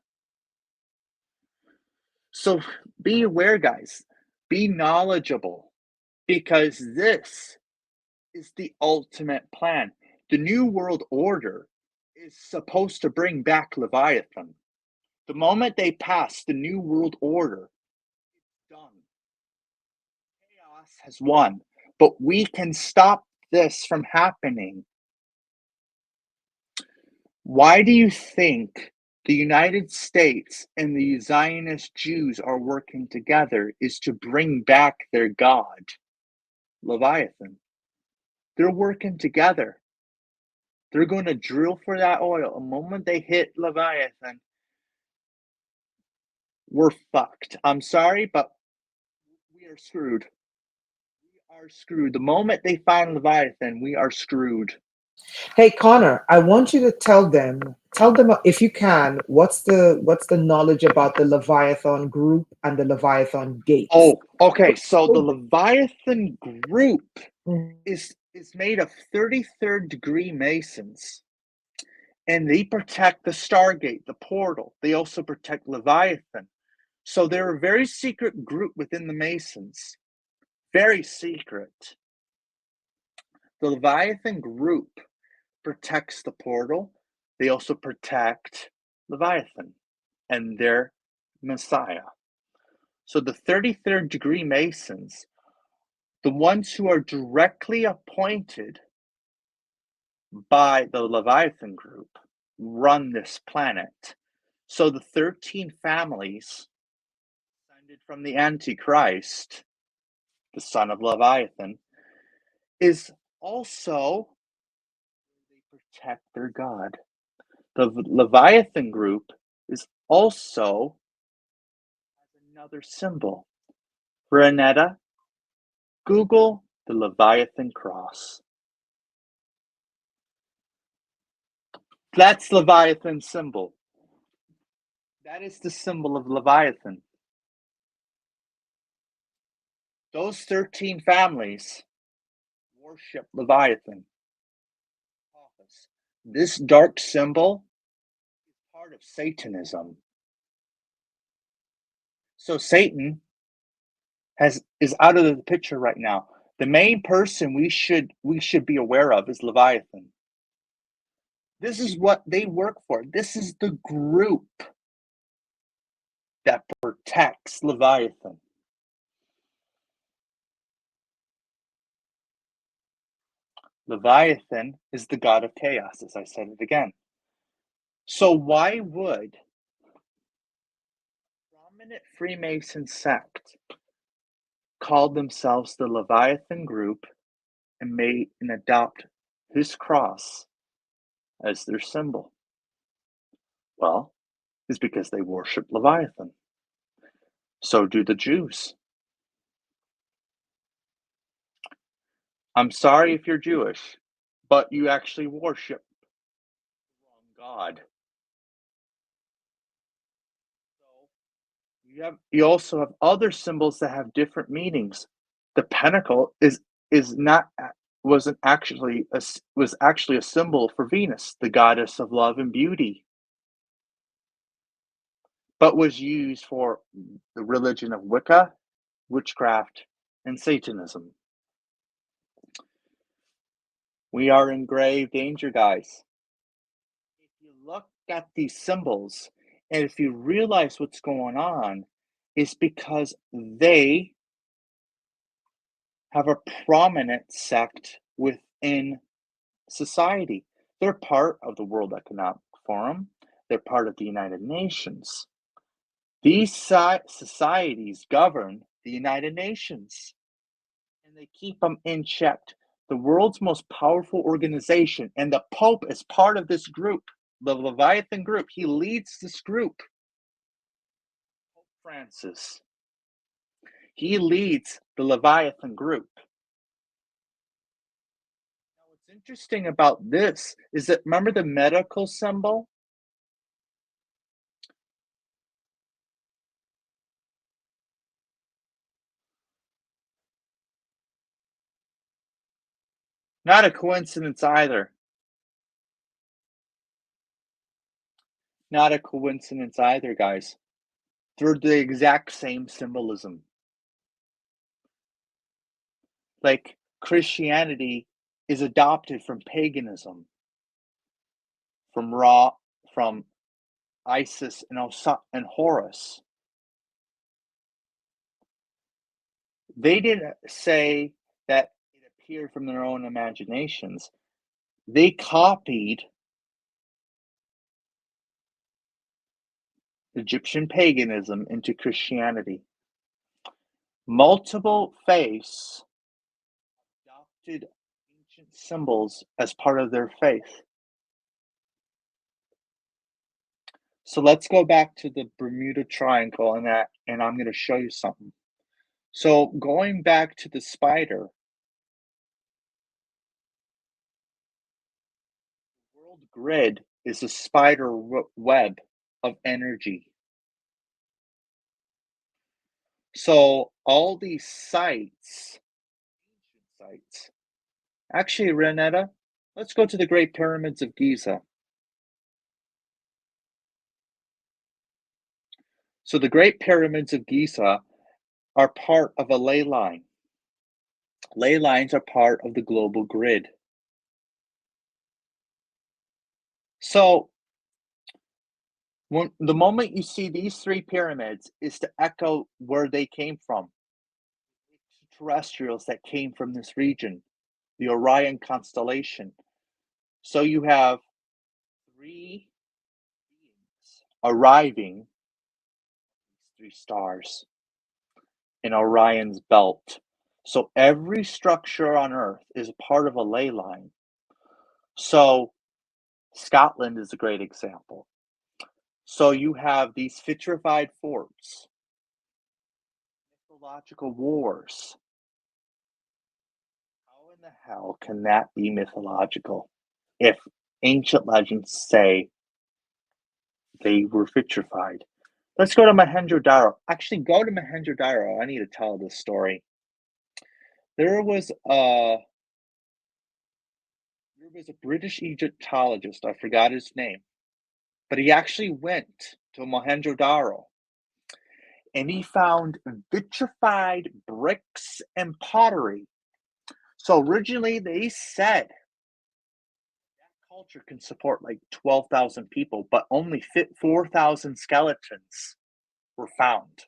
So be aware, guys. Be knowledgeable, because this is the ultimate plan. The New World Order is supposed to bring back Leviathan. The moment they pass the New World Order, it's done. Chaos has won. But we can stop this from happening. Why do you think the United States and the Zionist Jews are working together? Is to bring back their God, Leviathan. They're working together. They're going to drill for that oil. The moment they hit Leviathan, we're fucked. I'm sorry, but we are screwed. We are screwed. The moment they find Leviathan, we are screwed. Hey Connor, I want you to tell them if you can, what's the knowledge about the Leviathan group and the Leviathan gates? Oh, okay. So the Leviathan group Mhm. is made of 33rd degree Masons. And they protect the Stargate, the portal. They also protect Leviathan. So they're a very secret group within the Masons. Very secret. The Leviathan group protects the portal. They also protect Leviathan and their Messiah. So the 33rd degree Masons, the ones who are directly appointed by the Leviathan group, run this planet. So the 13 families descended from the Antichrist, the son of Leviathan, is also they protect their God. The Leviathan group is also another symbol. Rainetta, Google the Leviathan cross. That's Leviathan symbol. That is the symbol of Leviathan. Those 13 families worship Leviathan. This dark symbol is part of Satanism. So Satan is out of the picture right now. The main person we should be aware of is Leviathan. This is what they work for. This is the group that protects Leviathan. Leviathan is the god of chaos, as I said it again. So why would a prominent Freemason sect call themselves the Leviathan group and adopt his cross as their symbol? Well, it's because they worship Leviathan. So do the Jews. I'm sorry if you're Jewish, but you actually worship the wrong God. So you also have other symbols that have different meanings. The pentacle was actually a symbol for Venus, the goddess of love and beauty, but was used for the religion of Wicca, witchcraft, and Satanism. We are in grave danger, guys. If you look at these symbols, and if you realize what's going on, it's because they have a prominent sect within society. They're part of the World Economic Forum. They're part of the United Nations. These societies govern the United Nations, and they keep them in check. The world's most powerful organization, and the Pope is part of this group, the Leviathan group. He leads this group. Pope Francis. He leads the Leviathan group. Now, what's interesting about this is that, remember the medical symbol? Not a coincidence either. Not a coincidence either, guys. They're the exact same symbolism. Like Christianity is adopted from paganism, from Isis and Horus. They didn't say that it appeared from their own imaginations. They copied Egyptian paganism into Christianity. Multiple faiths adopted ancient symbols as part of their faith. So let's go back to the Bermuda Triangle and I'm going to show you something. So going back to the spider, grid is a spider web of energy. So all these sites, actually, Rainetta, let's go to the Great Pyramids of Giza. So the Great Pyramids of Giza are part of a ley line. Ley lines are part of the global grid. So the moment you see these three pyramids is to echo where they came from. Extraterrestrials that came from this region, the Orion constellation. So you have three beings arriving, three stars in Orion's belt. So every structure on Earth is a part of a ley line. So Scotland is a great example. So you have these vitrified forts, mythological wars. How in the hell can that be mythological if ancient legends say they were vitrified? Let's go to Mohenjo-Daro. Actually, go to Mohenjo-Daro. I need to tell this story. There was a British Egyptologist, I forgot his name, but he actually went to Mohenjo-Daro and he found vitrified bricks and pottery. So originally they said that culture can support like 12,000 people, but only 4,000 skeletons were found.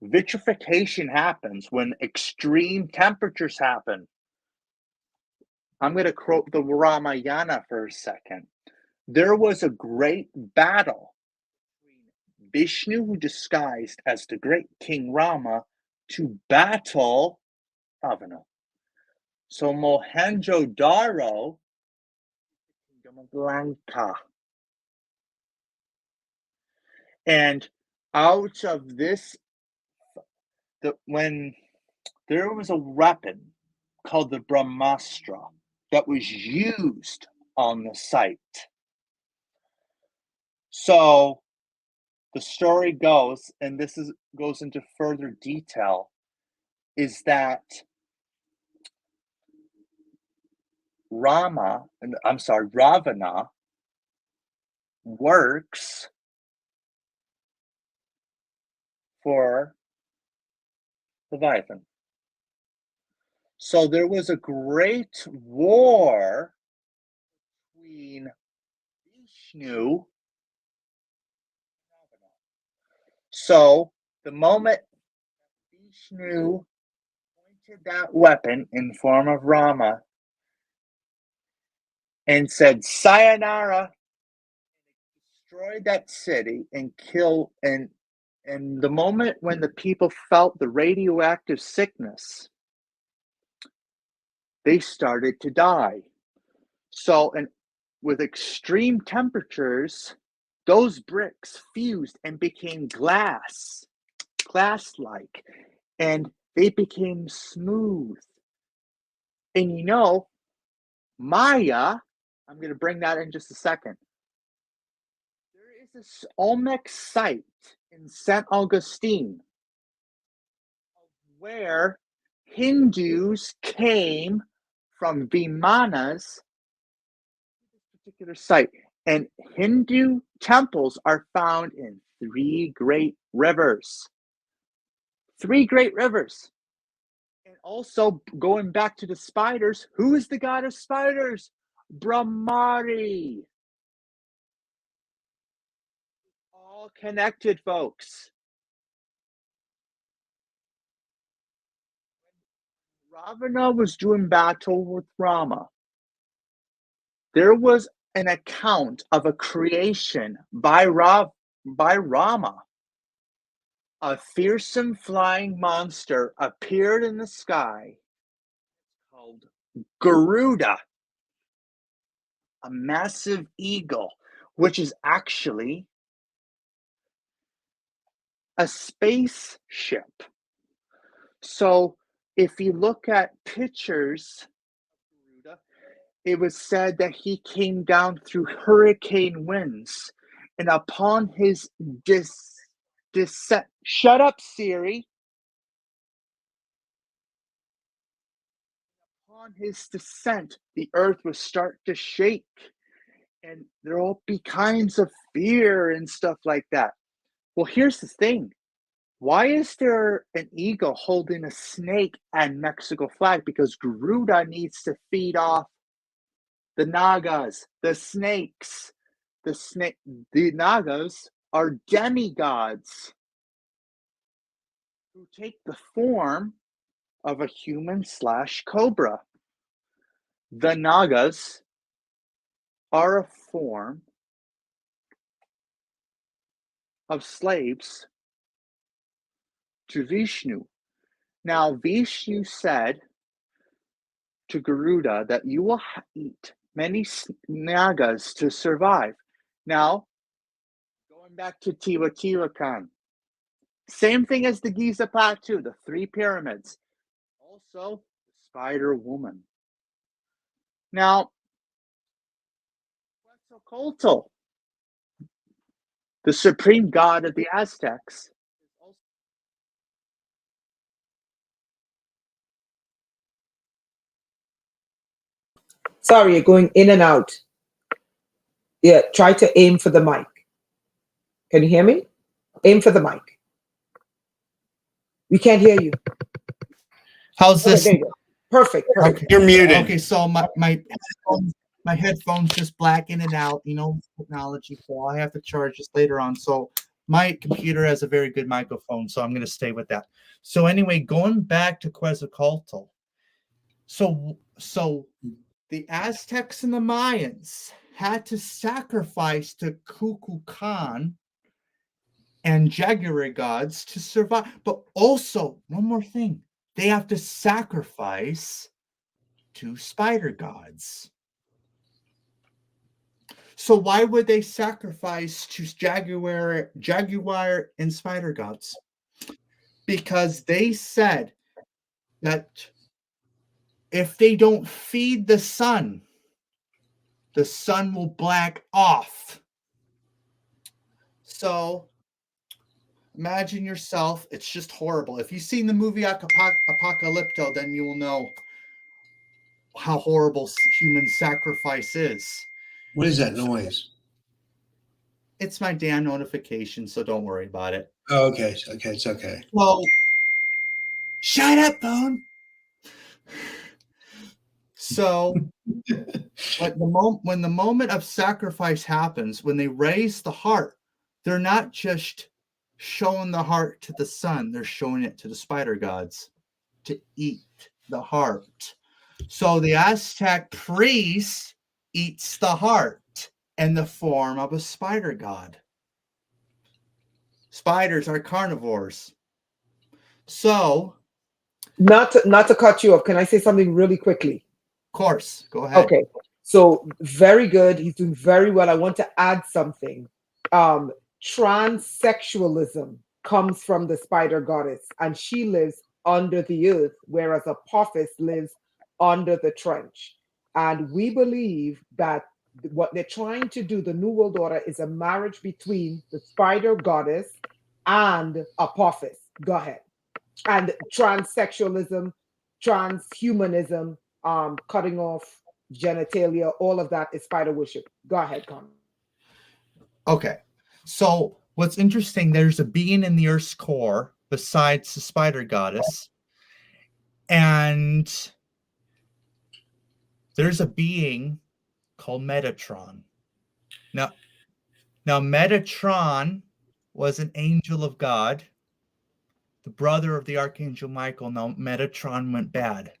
Vitrification happens when extreme temperatures happen. I'm going to quote the Ramayana for a second. There was a great battle between Vishnu, who disguised as the great King Rama, to battle Ravana. So Mohenjo-Daro, kingdom of Lanka. And out of this, when there was a weapon called the Brahmastra that was used on the site. So the story goes, and this goes into further detail, is that Ravana works for Leviathan. So there was a great war between Vishnu and Ravana. So the moment Vishnu pointed that weapon in form of Rama and said, "Sayonara," destroyed that city and killed, and the moment when the people felt the radioactive sickness, they started to die. So, and with extreme temperatures, those bricks fused and became glass-like, and they became smooth. And you know, Maya, I'm going to bring that in just a second. There is this Olmec site in St. Augustine where Hindus came from Vimanas to this particular site. And Hindu temples are found in three great rivers. Three great rivers. And also, going back to the spiders, who is the god of spiders? Brahmari. All connected, folks. Ravana was doing battle with Rama. There was an account of a creation by Rama. A fearsome flying monster appeared in the sky called Garuda, a massive eagle, which is actually a spaceship. So if you look at pictures of Garuda, it was said that he came down through hurricane winds, and upon his descent, shut up, Siri. Upon his descent, the earth would start to shake, and there will be kinds of fear and stuff like that. Well, here's the thing. Why is there an eagle holding a snake and Mexico flag? Because Garuda needs to feed off the Nagas, the snakes. The Nagas are demigods who take the form of a human/cobra. The Nagas are a form of slaves to Vishnu. Now, Vishnu said to Garuda that you will eat many Nagas to survive. Now, going back to Teotihuacan, same thing as the Giza Plateau, the 3 pyramids. Also, the Spider Woman. Now, Quetzalcoatl, the supreme god of the Aztecs. Sorry, you're going in and out. Yeah, try to aim for the mic. Can you hear me? Aim for the mic. We can't hear you. How's this? Okay, there you go. Perfect. Okay. You're muted. Okay, so my headphones just black in and out. You know, technology. So I have to charge this later on. So my computer has a very good microphone, so I'm going to stay with that. So anyway, going back to Quetzalcoatl. So the Aztecs and the Mayans had to sacrifice to Kukulkan and jaguar gods to survive. But also, one more thing, they have to sacrifice to spider gods. So why would they sacrifice to jaguar and spider gods? Because they said that if they don't feed the sun will black off. So imagine yourself, it's just horrible. If you've seen the movie Apocalypto, then you will know how horrible human sacrifice is. What is that noise? It's my damn notification, so don't worry about it. Oh, okay. Okay, it's okay. Well, shut up, phone. So when the moment of sacrifice happens, when they raise the heart, they're not just showing the heart to the sun, they're showing it to the spider gods to eat the heart. So the Aztec priest eats the heart in the form of a spider god. Spiders are carnivores. So, Not to cut you off, can I say something really quickly? of course, go ahead. Okay, so very good. He's doing very well. I want to add something. Transsexualism comes from the spider goddess, and she lives under the earth, whereas Apophis lives under the trench. And we believe that what they're trying to do, the New World Order, is a marriage between the spider goddess and Apophis. Go ahead. And transsexualism, transhumanism, cutting off genitalia, all of that is spider worship. Go ahead, Conor. Okay. So what's interesting, there's a being in the Earth's core besides the spider goddess. And there's a being called Metatron. Now Metatron was an angel of God, the brother of the Archangel Michael. Now Metatron went bad.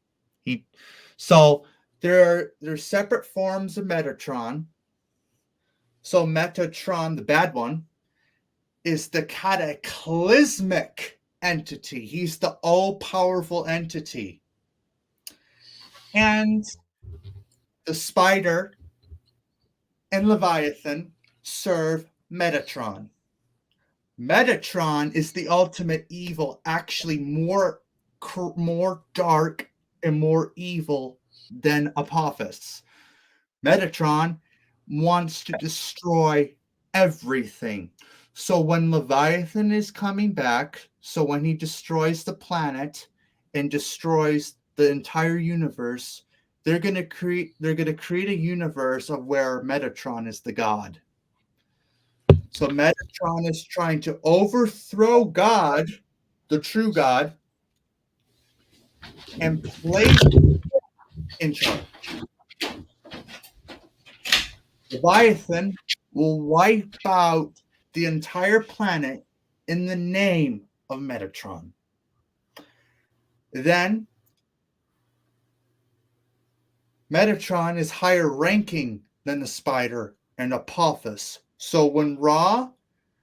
So there's separate forms of Metatron. So Metatron, the bad one, is the cataclysmic entity. He's the all-powerful entity. And the spider and Leviathan serve Metatron. Metatron is the ultimate evil, actually more dark and more evil than Apophis. Metatron wants to destroy everything. So when Leviathan is coming back, so when he destroys the planet and destroys the entire universe, they're going to create a universe of where Metatron is the god. So Metatron is trying to overthrow God, the true God, and place in charge. Leviathan will wipe out the entire planet in the name of Metatron. Then Metatron is higher ranking than the Spider and Apophis. So when Ra,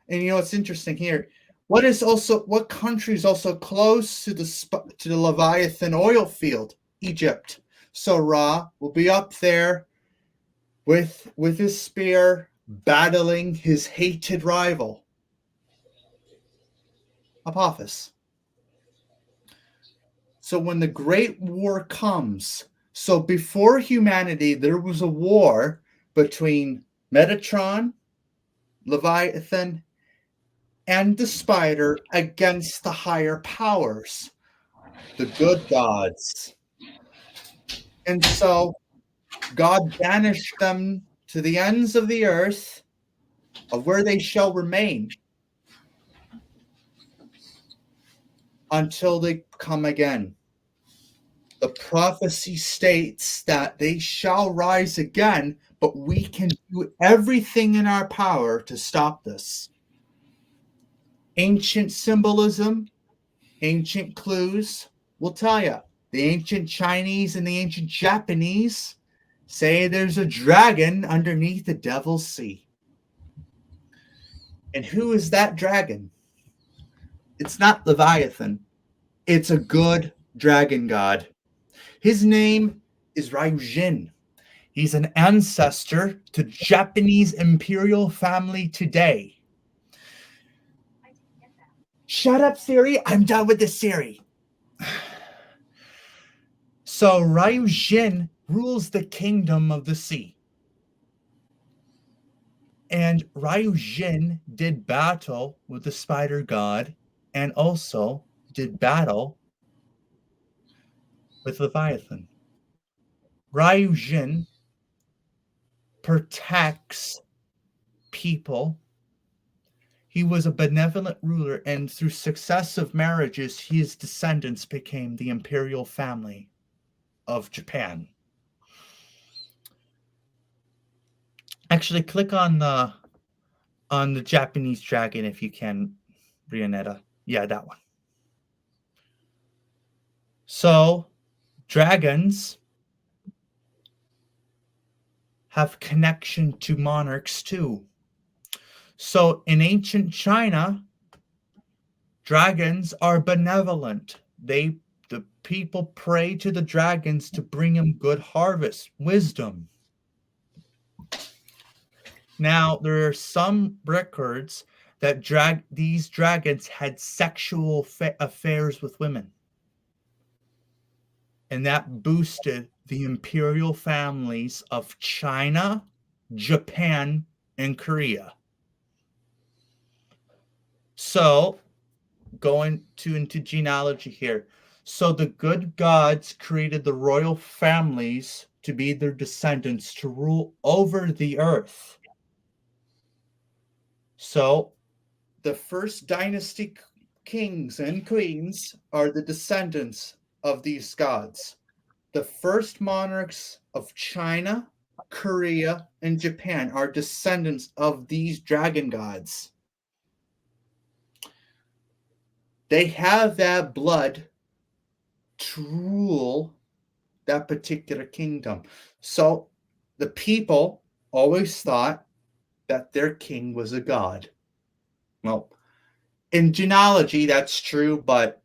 and it's interesting here, what country is also close to the Leviathan oil field? Egypt. So Ra will be up there with his spear, battling his hated rival, Apophis. So when the Great War comes, so before humanity, there was a war between Metatron, Leviathan, and the Spider against the higher powers, the good gods. And so God banished them to the ends of the earth, of where they shall remain until they come again. The prophecy states that they shall rise again, but we can do everything in our power to stop this. Ancient symbolism, ancient clues will tell you. The ancient Chinese and the ancient Japanese say there's a dragon underneath the Devil's Sea. And who is that dragon? It's not Leviathan. It's a good dragon god. His name is Ryujin. He's an ancestor to Japanese imperial family today. Shut up, Siri. I'm done with this Siri. So Ryujin rules the kingdom of the sea. And Ryujin did battle with the spider god and also did battle with Leviathan. Ryujin protects people. He was a benevolent ruler, and through successive marriages, his descendants became the imperial family of Japan. Actually, click on the Japanese dragon if you can, Rainetta. Yeah, that one. So, dragons have connection to monarchs too. So, in ancient China, dragons are benevolent. The people pray to the dragons to bring them good harvest, wisdom. Now, there are some records that these dragons had sexual affairs with women. And that boosted the imperial families of China, Japan, and Korea. So, going into genealogy here. So the good gods created the royal families to be their descendants to rule over the earth. So the first dynasty kings and queens are the descendants of these gods. The first monarchs of China, Korea, and Japan are descendants of these dragon gods. They have that blood to rule that particular kingdom. So the people always thought that their king was a god. Well, in genealogy, that's true, but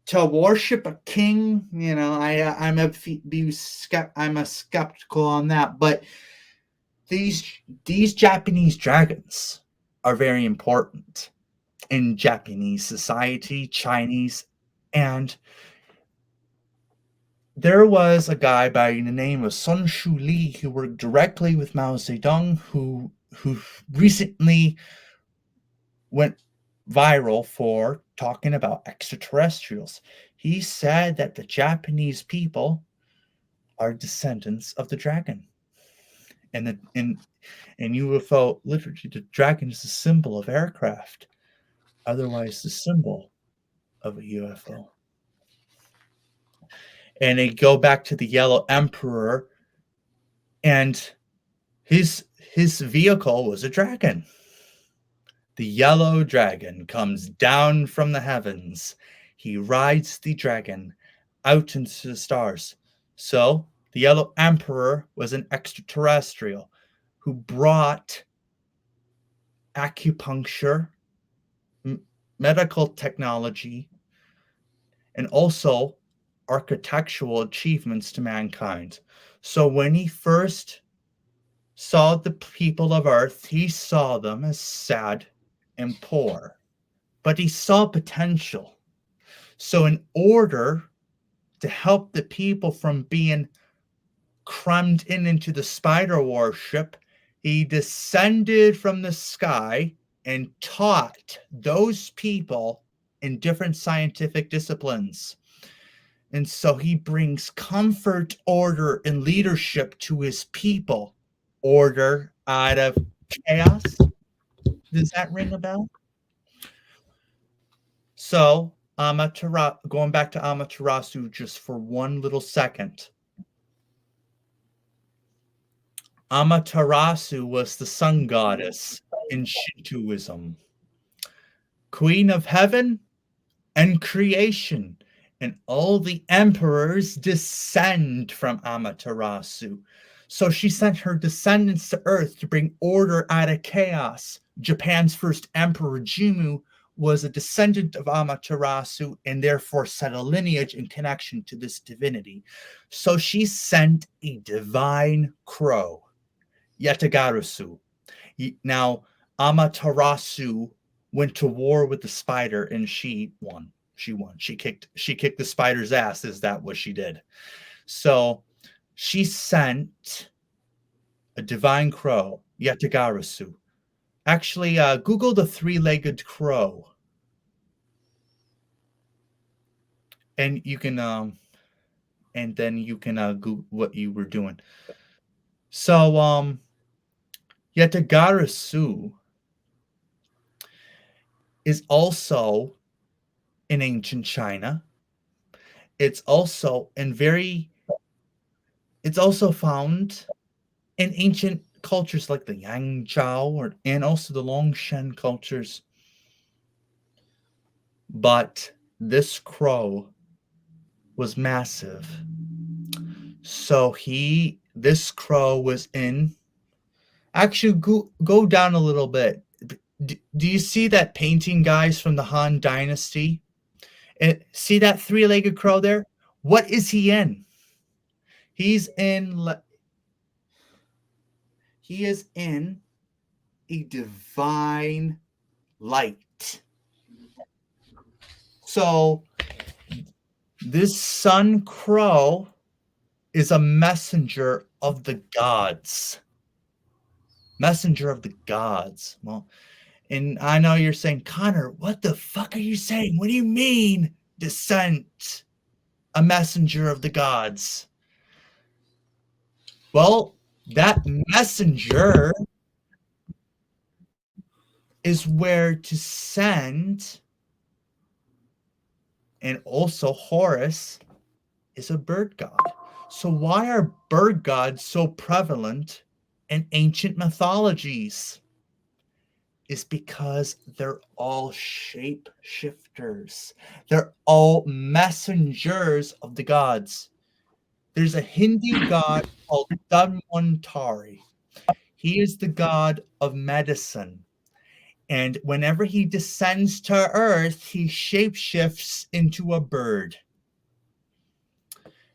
to worship a king, I'm a skeptical on that. But these Japanese dragons are very important in Japanese society, Chinese, and there was a guy by the name of Sun Shu Li who worked directly with Mao Zedong, who recently went viral for talking about extraterrestrials. He said that the Japanese people are descendants of the dragon. And in UFO literature, the dragon is a symbol of aircraft, otherwise the symbol of a UFO. And they go back to the Yellow Emperor, and his vehicle was a dragon. The yellow dragon comes down from the heavens. He rides the dragon out into the stars. So the Yellow Emperor was an extraterrestrial who brought acupuncture, medical technology, and also architectural achievements to mankind. So when he first saw the people of Earth, he saw them as sad and poor, but he saw potential. So in order to help the people from being crammed into the spider worship, he descended from the sky and taught those people in different scientific disciplines. And so he brings comfort, order, and leadership to his people. Order out of chaos. Does that ring a bell? So, going back to Amaterasu just for one little second. Amaterasu was the sun goddess in Shintoism, queen of heaven and creation, and all the emperors descend from Amaterasu. So she sent her descendants to Earth to bring order out of chaos. Japan's first emperor, Jimmu, was a descendant of Amaterasu and therefore set a lineage and connection to this divinity. So she sent a divine crow, Yatagarasu. Now, Amaterasu went to war with the spider and she won. She won. She kicked the spider's ass. Is that what she did? So she sent a divine crow, Yatagarasu. Actually, Google the three-legged crow, and you can, and then you can Google what you were doing. So, Yatagarasu is also in ancient China. It's also found in ancient cultures like the Yangzhou and also the Longshan cultures. But this crow was massive. So this crow was in. Actually, go down a little bit. Do you see that painting, guys, from the Han Dynasty? And see that three-legged crow there? What is he in? He is in a divine light. So this sun crow is a messenger of the gods. Messenger of the gods. Well, and I know you're saying, Connor, what the fuck are you saying? What do you mean, descent? A messenger of the gods. Well, that messenger is where to send. And also Horus is a bird god. So why are bird gods so prevalent in ancient mythologies? Is because they're all shape shifters. They're all messengers of the gods. There's a Hindu god called Dhanvantari. He is the god of medicine. And whenever he descends to Earth, he shapeshifts into a bird.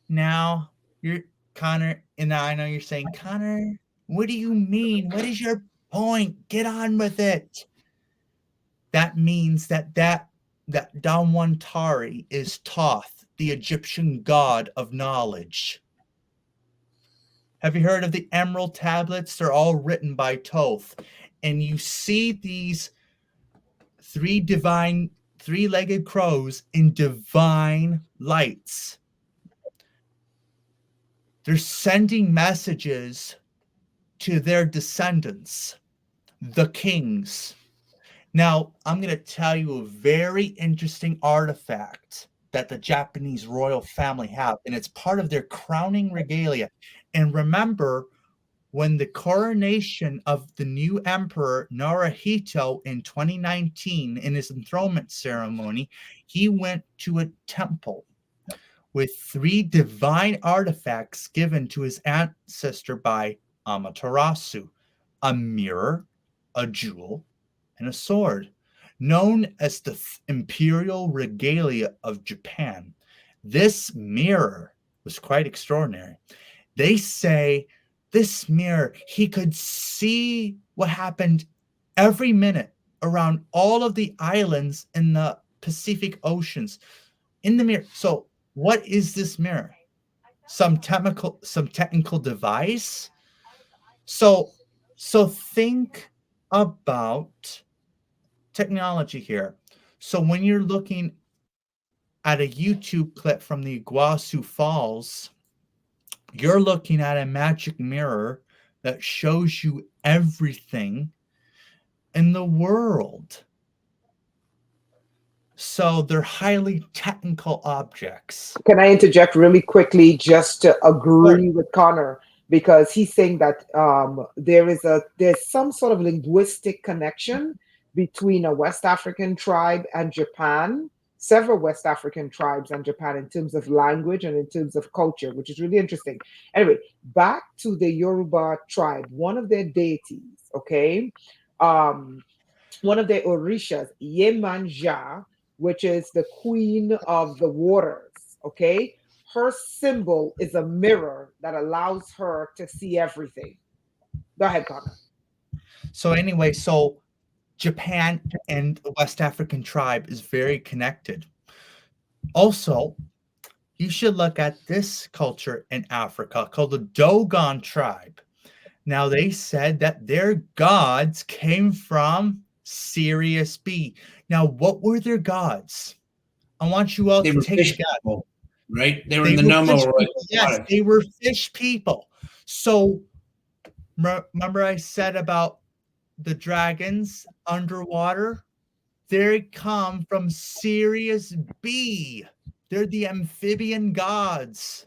Now, you're Connor, and I know you're saying, Connor, what do you mean? What is your point? Get on with it. That means that Dhanvantari is Thoth, the Egyptian god of knowledge. Have you heard of the emerald tablets? They're all written by Thoth. And you see these three-legged crows in divine lights. They're sending messages to their descendants, the kings. Now, I'm going to tell you a very interesting artifact that the Japanese royal family have, and it's part of their crowning regalia. And remember, when the coronation of the new emperor Naruhito in 2019, in his enthronement ceremony, he went to a temple with 3 divine artifacts given to his ancestor by Amaterasu: a mirror, a jewel, and a sword, known as the imperial regalia of Japan. This mirror was quite extraordinary. They say this mirror, he could see what happened every minute around all of the islands in the Pacific Oceans in the mirror. So what is this mirror? Some technical device? So think about technology here. So when you're looking at a YouTube clip from the Iguazu Falls, you're looking at a magic mirror that shows you everything in the world. So they're highly technical objects. Can I interject really quickly just to agree with Connor? Because he's saying that there's some sort of linguistic connection between a West African tribe and Japan, several West African tribes and Japan, in terms of language and in terms of culture, which is really interesting. Anyway, back to the Yoruba tribe, one of their deities, okay, one of their orishas, Yemanja, which is the queen of the waters, okay? Her symbol is a mirror that allows her to see everything. Go ahead, Connor. So anyway, so Japan and the West African tribe is very connected. Also, you should look at this culture in Africa called the Dogon tribe. Now, they said that their gods came from Sirius B. Now, what were their gods? I want you all They to were take fish a guess. people, right? They were in the Nomo. Yes, they were fish people. So remember I said about the dragons underwater? They come from Sirius B. They're the amphibian gods.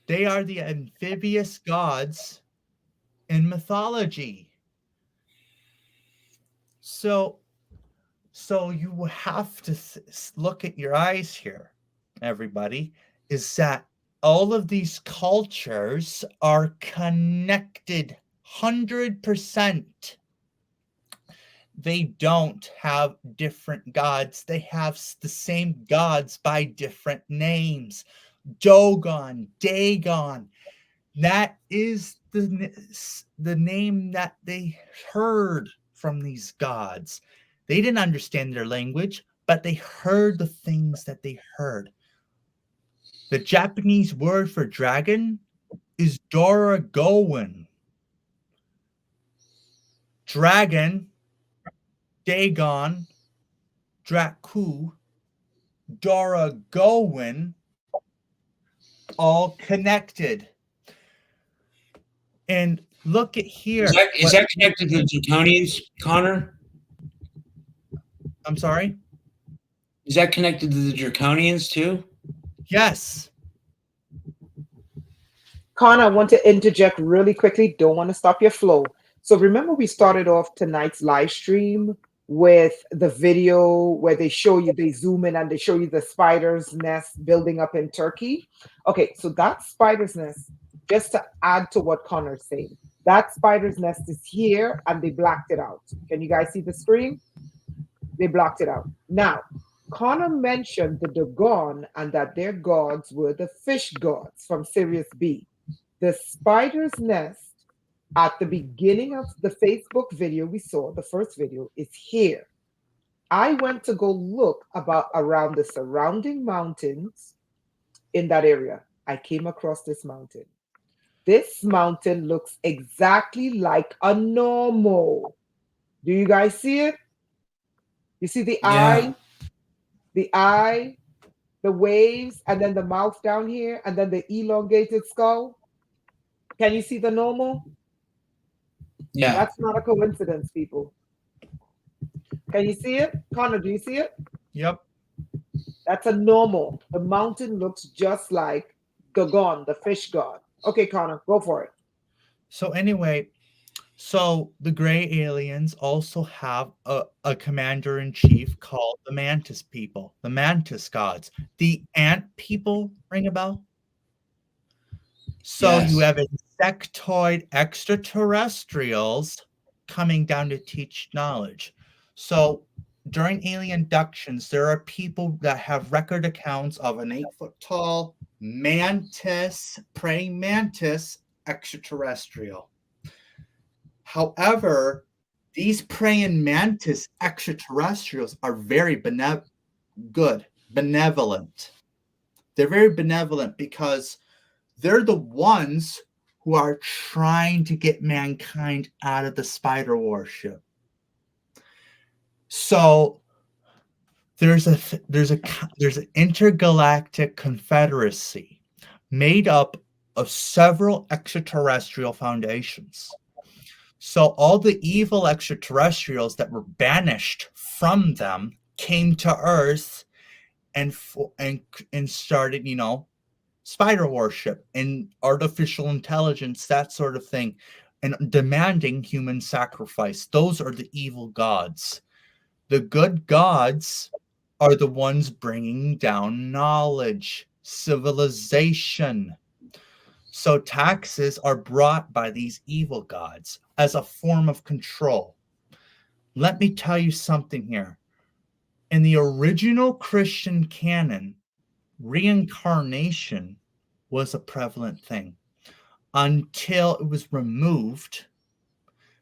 They are the amphibious gods in mythology. So you have to look at your eyes here, everybody, is that all of these cultures are connected 100%. They don't have different gods. They have the same gods by different names. Dogon, Dagon. That is the name that they heard from these gods. They didn't understand their language, but they heard the things that they heard. The Japanese word for dragon is Doragoan. Dragon, Dagon, Draku, Doragoan, all connected. And look at here. Is that connected to the Draconians, Connor? I'm sorry? Is that connected to the Draconians too? Yes. Connor, I want to interject really quickly. Don't want to stop your flow. So remember we started off tonight's live stream with the video where they zoom in and they show you the spider's nest building up in Turkey. Okay, so that spider's nest, just to add to what Connor's saying, that spider's nest is here and they blacked it out. Can you guys see the screen? They blocked it out. Now, Connor mentioned the Dogon and that their gods were the fish gods from Sirius B. The spider's nest at the beginning of the Facebook video we saw, the first video, is here. I went to go look about around the surrounding mountains in that area. I came across this mountain. This mountain looks exactly like a normal. Do you guys see it? You see Yeah. the eye, the waves, and then the mouth down here, and then the elongated skull? Can you see the normal? Yeah. That's not a coincidence, people. Can you see it? Connor, do you see it? Yep. That's a normal. The mountain looks just like Dagon, the fish god. Okay, Connor, go for it. So anyway, so the gray aliens also have a commander in chief called the Mantis people, the Mantis gods. The ant people ring a bell? So you Yes. have insectoid extraterrestrials coming down to teach knowledge. So during alien abductions, there are people that have record accounts of an 8-foot tall mantis, praying mantis extraterrestrial. However, these praying mantis extraterrestrials are very benevolent. They're very benevolent because they're the ones who are trying to get mankind out of the spider worship. So there's an intergalactic confederacy made up of several extraterrestrial foundations. So all the evil extraterrestrials that were banished from them came to Earth and started, spider worship and artificial intelligence, that sort of thing, and demanding human sacrifice. Those are the evil gods. The good gods are the ones bringing down knowledge, civilization. So taxes are brought by these evil gods as a form of control. Let me tell you something here. In the original Christian canon, reincarnation was a prevalent thing until it was removed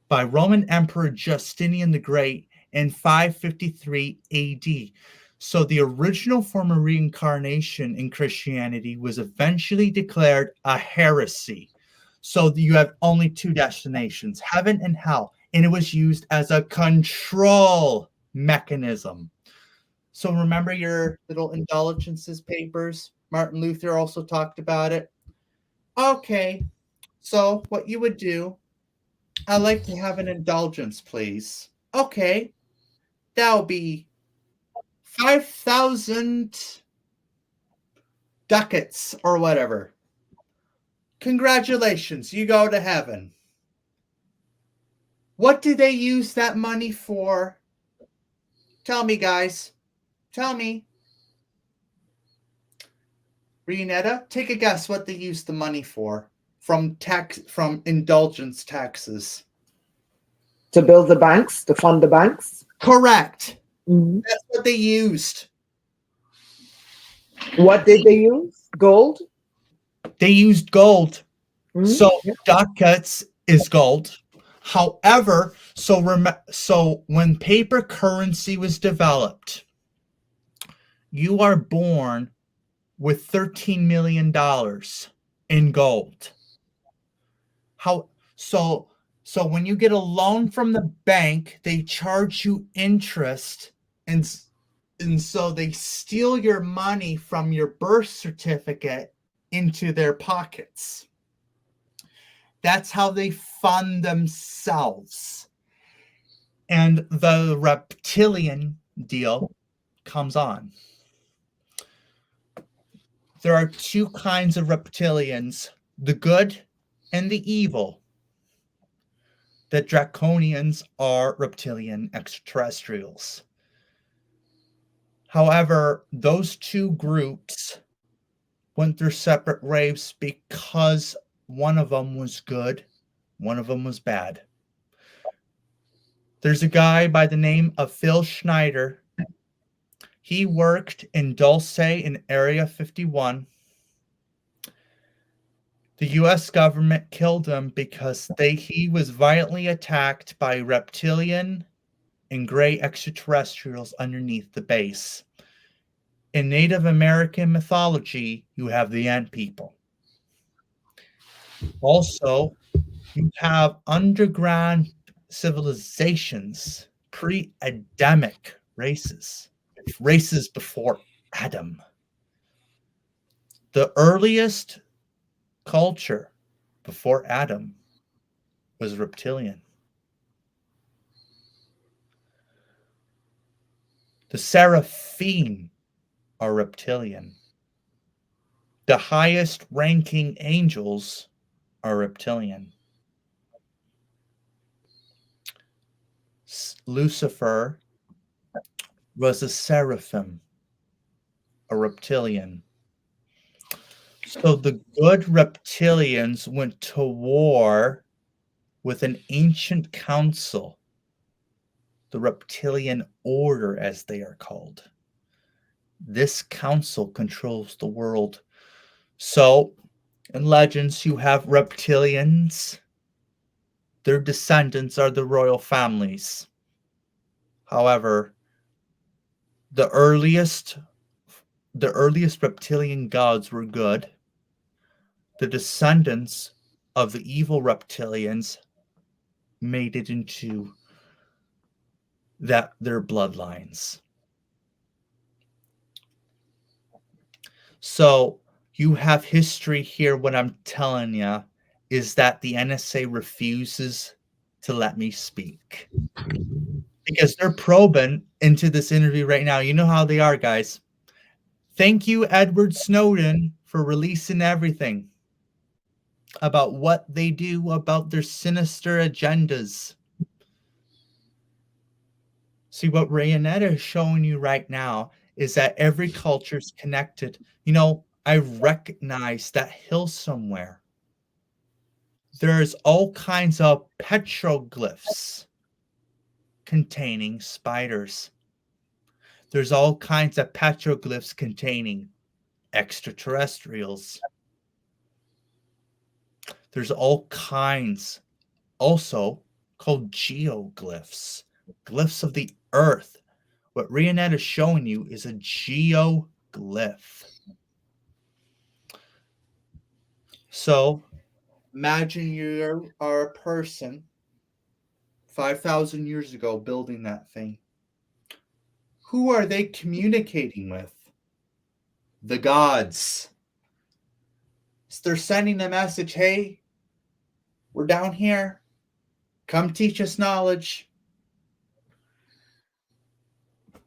by Roman Emperor Justinian the Great in 553 AD. So the original form of reincarnation in Christianity was eventually declared a heresy. So you have only two destinations, heaven and hell, and it was used as a control mechanism. So remember your little indulgences papers? Martin Luther also talked about it. Okay, so what you would do, I'd like to have an indulgence, please. Okay, that'll be 5,000 ducats or whatever. Congratulations, you go to heaven. What do they use that money for? Tell me, guys. Tell me. Rainetta, take a guess what they use the money for from indulgence taxes. To build the banks, to fund the banks. Correct. Mhm. That's what they used. What did they use? Gold? They used gold. Mhm. So Yep. ducats is gold. However, so when paper currency was developed, you are born with $13 million in gold. So when you get a loan from the bank, they charge you interest, and so they steal your money from your birth certificate into their pockets. That's how they fund themselves. And the reptilian deal comes on. There are two kinds of reptilians, the good and the evil. The draconians are reptilian extraterrestrials. However, those two groups went through separate waves because one of them was good, one of them was bad. There's a guy by the name of Phil Schneider. He worked in Dulce in Area 51. The U.S. government killed him because he was violently attacked by reptilian and gray extraterrestrials underneath the base. In Native American mythology, you have the Ant People. Also, you have underground civilizations, pre-Adamic races before Adam. The earliest culture before Adam was reptilian. The seraphim are reptilian. The highest ranking angels are reptilian. Lucifer was a seraphim, a reptilian. So the good reptilians went to war with an ancient council, the reptilian order, as they are called. This council controls the world. So in legends, you have reptilians. Their descendants are the royal families. However, the earliest reptilian gods were good. The descendants of the evil reptilians made it into their bloodlines. So you have history here. What I'm telling you is that the NSA refuses to let me speak because they're probing into this interview right now. You know how they are, guys. Thank you, Edward Snowden, for releasing everything about what they do, about their sinister agendas. See, what Rainetta is showing you right now is that every culture is connected. You know, I recognize that hill somewhere. There's all kinds of petroglyphs containing spiders. There's all kinds of petroglyphs containing extraterrestrials. There's all kinds also called geoglyphs, glyphs of the earth. What Rainetta is showing you is a geoglyph. So imagine you are a person 5,000 years ago building that thing. Who are they communicating with? The gods. So they're sending a message, hey, we're down here. Come teach us knowledge.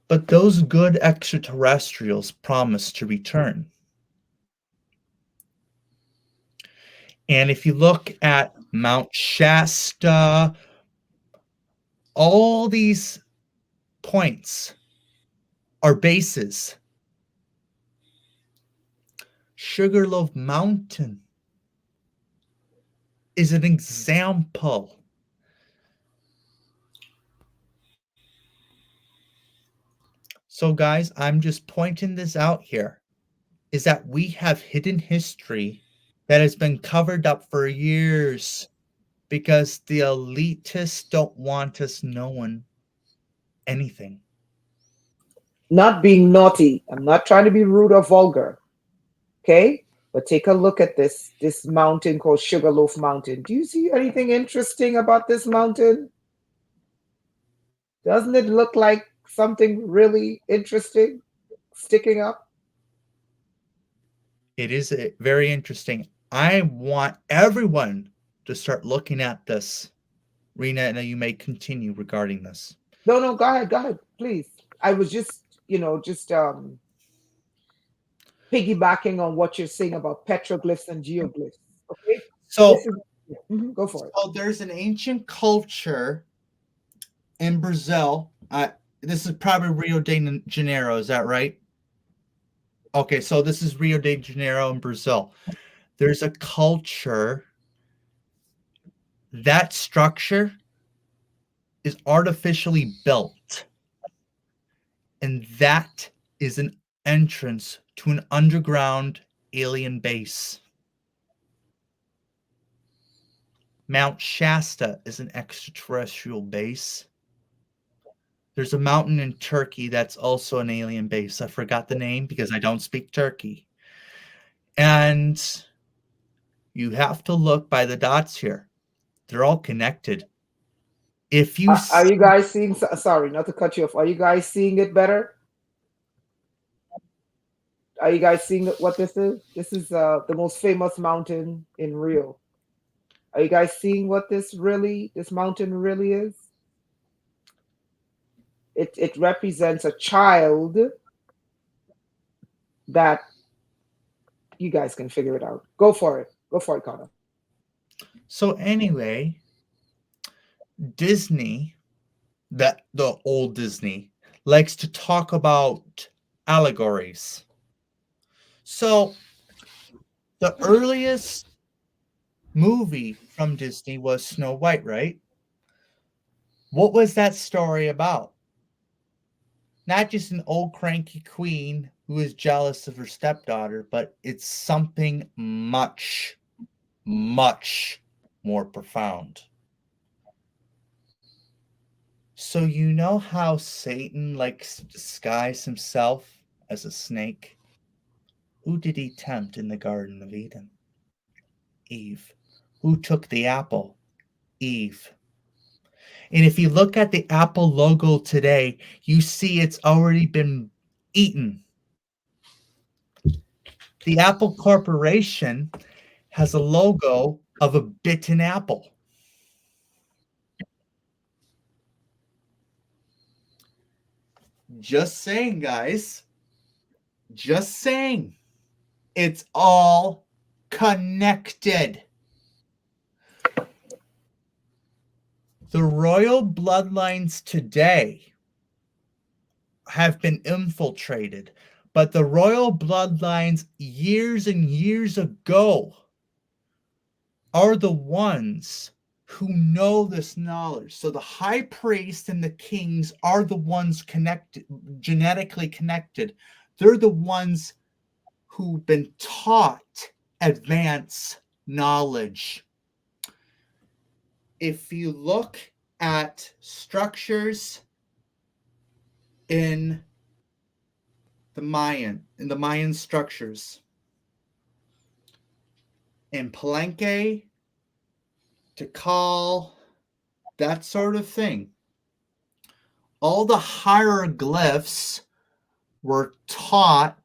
But those good extraterrestrials promise to return. And if you look at Mount Shasta, all these points are bases. Sugarloaf Mountain is an example. So guys, I'm just pointing this out here, is that we have hidden history that has been covered up for years because the elitists don't want us knowing anything. Not being naughty. I'm not trying to be rude or vulgar. Okay? But take a look at this mountain called Sugarloaf Mountain. Do you see anything interesting about this mountain? Doesn't it look like something really interesting sticking up? It is very interesting. I want everyone to start looking at this. Rena, you may continue regarding this. No, go ahead, please. I was just piggybacking on what you're saying about petroglyphs and geoglyphs. Okay, so go for it. So there's an ancient culture in Brazil. This is probably Rio de Janeiro. Is that right? Okay, so this is Rio de Janeiro in Brazil. There's a culture. That structure is artificially built, and that is an entrance to an underground alien base. Mount Shasta is an extraterrestrial base. There's a mountain in Turkey that's also an alien base. I forgot the name because I don't speak Turkey. And you have to look by the dots here. They're all connected. If you Are you guys seeing? Sorry, not to cut you off. Are you guys seeing it better? Are you guys seeing what this is? This is the most famous mountain in Rio. Are you guys seeing what this mountain really is? It represents a child that you guys can figure it out. Go for it. Go for it, Conor. So anyway, Disney, the old Disney, likes to talk about allegories. So the earliest movie from Disney was Snow White, right? What was that story about? Not just an old cranky queen who is jealous of her stepdaughter, but it's something much, much more profound. So you know how Satan likes to disguise himself as a snake? Who did he tempt in the Garden of Eden? Eve. Who took the apple? Eve. And if you look at the Apple logo today, you see it's already been eaten. The Apple Corporation has a logo of a bitten apple. Just saying, guys. Just saying. It's all connected. The royal bloodlines today have been infiltrated, but the royal bloodlines years and years ago are the ones who know this knowledge. So the high priest and the kings are the ones connected, genetically connected. They're the ones who've been taught advanced knowledge. If you look at structures in the Mayan structures, in Palenque, Tikal, that sort of thing, all the hieroglyphs were taught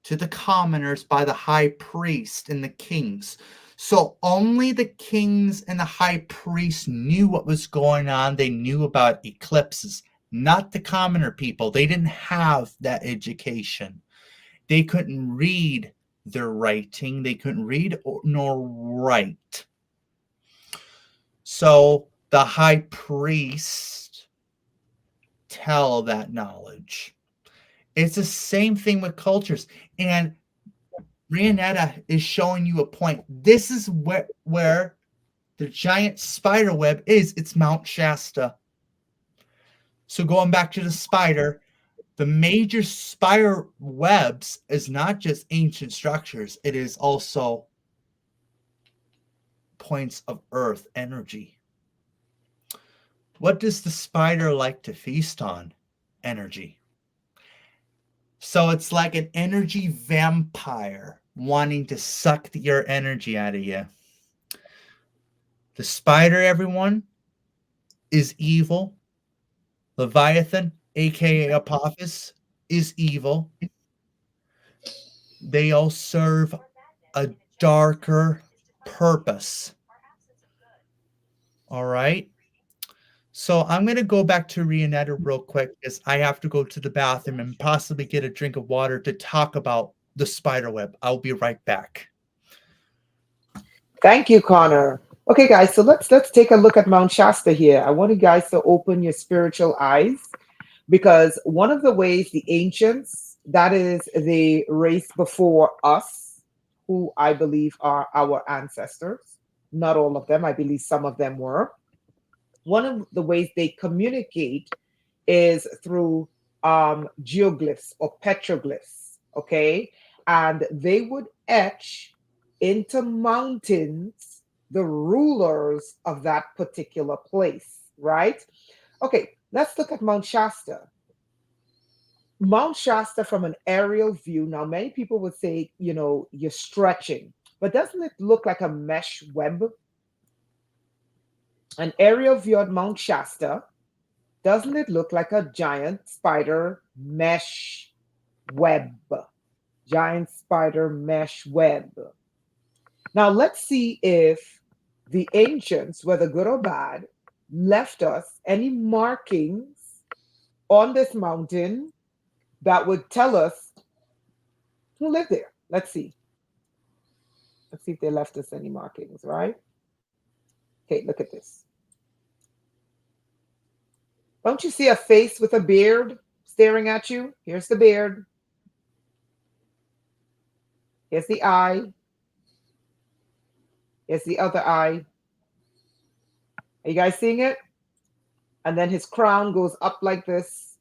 to the commoners by the high priest and the kings. So only the kings and the high priest knew what was going on. They knew about eclipses, not the commoner people. They didn't have that education. They couldn't read their writing. They couldn't read nor write. So the high priest tell that knowledge. It's the same thing with cultures. And Rainetta is showing you a point. This is where the giant spider web is. It's Mount Shasta. So going back to the spider, the major spider webs is not just ancient structures. It is also points of earth energy. What does the spider like to feast on? Energy. So it's like an energy vampire wanting to suck your energy out of you. The spider, everyone, is evil. Leviathan, aka Apophis, is evil. They all serve a darker purpose. All right. So I'm going to go back to Rainetta real quick because I have to go to the bathroom and possibly get a drink of water to talk about the spider web. I'll be right back. Thank you, Conor. Okay, guys, so let's take a look at Mount Shasta here. I want you guys to open your spiritual eyes because one of the ways the ancients, that is the race before us, who I believe are our ancestors, not all of them, I believe some of them were. One of the ways they communicate is through geoglyphs or petroglyphs, okay? And they would etch into mountains the rulers of that particular place, right? Okay, Let's look at Mount Shasta. Mount Shasta from an aerial view. Now, many people would say, you're stretching, but doesn't it look like a mesh web? An aerial view at Mount Shasta, doesn't it look like a giant spider mesh web? Giant spider mesh web. Now, let's see if the ancients, whether good or bad, left us any markings on this mountain that would tell us who lived there. Let's see. Let's see if they left us any markings, right? Okay, look at this. Don't you see a face with a beard staring at you? Here's the beard. Here's the eye. Here's the other eye. Are you guys seeing it? And then his crown goes up like this.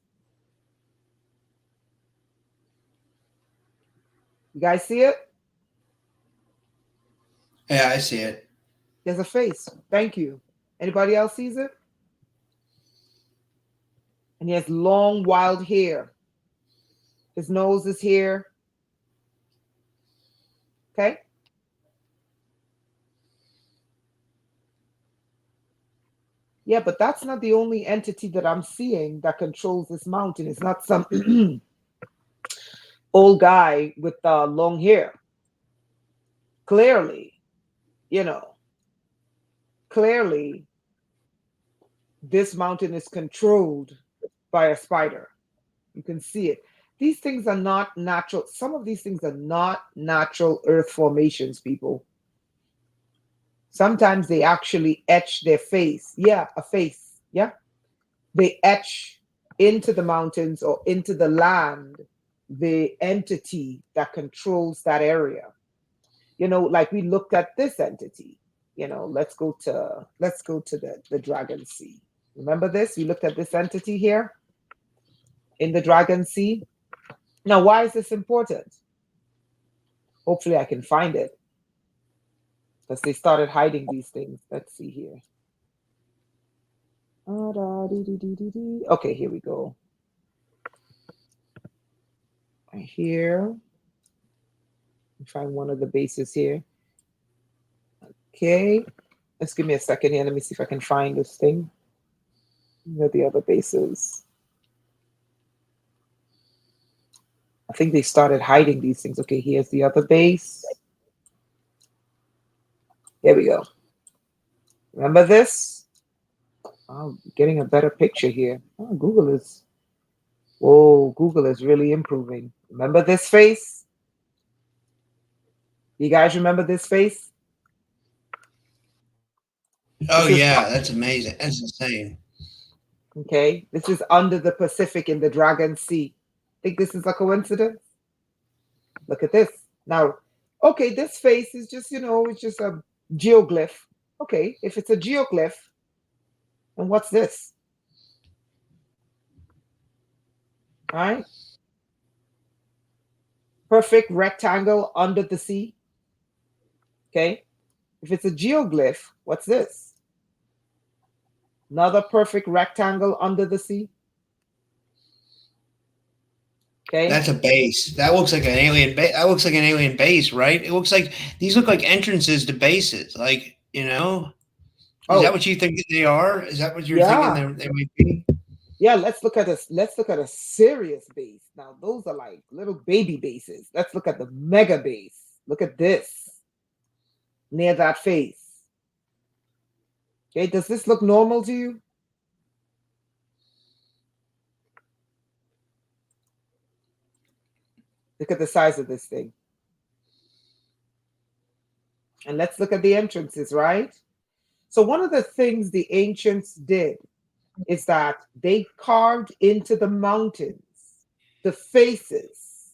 You guys see it? Yeah, I see it. There's a face. Thank you. Anybody else sees it? And he has long, wild hair. His nose is here. Okay? Yeah, but that's not the only entity that I'm seeing that controls this mountain. It's not some old guy with long hair. Clearly, clearly, this mountain is controlled by a spider. You can see it. These things are not natural. Some of these things are not natural earth formations, people. Sometimes they actually etch their face. Yeah, a face. Yeah. They etch into the mountains or into the land the entity that controls that area. Like we looked at this entity. Let's go to the Dragon Sea. Remember this? We looked at this entity here in the Dragon Sea. Now, why is this important? Hopefully I can find it, because they started hiding these things. Let's see here. Okay, here we go. Right here. Find one of the bases here. Okay. Let's give me a second here. Let me see if I can find this thing. Where are the other bases? I think they started hiding these things. Okay, here's the other base. There we go. Remember this? Oh, getting a better picture here. Oh, Google is really improving. Remember this face? You guys remember this face? Oh, yeah, that's amazing. That's insane. Okay, this is under the Pacific in the Dragon Sea. Think this is a coincidence? Look at this. Now, okay, this face is just, it's just a geoglyph. Okay, if it's a geoglyph, then what's this? All right. Perfect rectangle under the sea. Okay. If it's a geoglyph, what's this? Another perfect rectangle under the sea. Okay. That's a base. That looks like an alien base. That looks like an alien base, right? It looks like these look like entrances to bases. Like, Is that what you think that they are? Is that what you're thinking they might be? Yeah, let's look at a serious base. Now, those are like little baby bases. Let's look at the mega base. Look at this. Near that face. Okay, does this look normal to you? Look at the size of this thing. And let's look at the entrances, right? So one of the things the ancients did is that they carved into the mountains the faces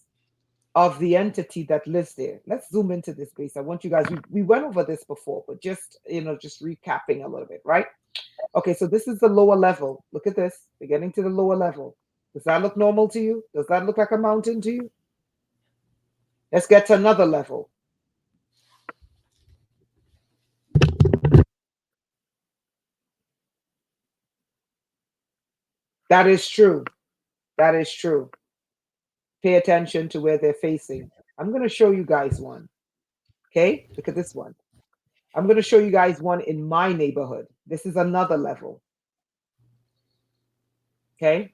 of the entity that lives there. Let's zoom into this base. I want you guys, we went over this before, but just recapping a little bit, right? Okay, so this is the lower level. Look at this. We're getting to the lower level. Does that look normal to you? Does that look like a mountain to you? Let's get to another level. That is true. That is true. Pay attention to where they're facing. I'm going to show you guys one. Okay? Look at this one. I'm going to show you guys one in my neighborhood. This is another level. Okay?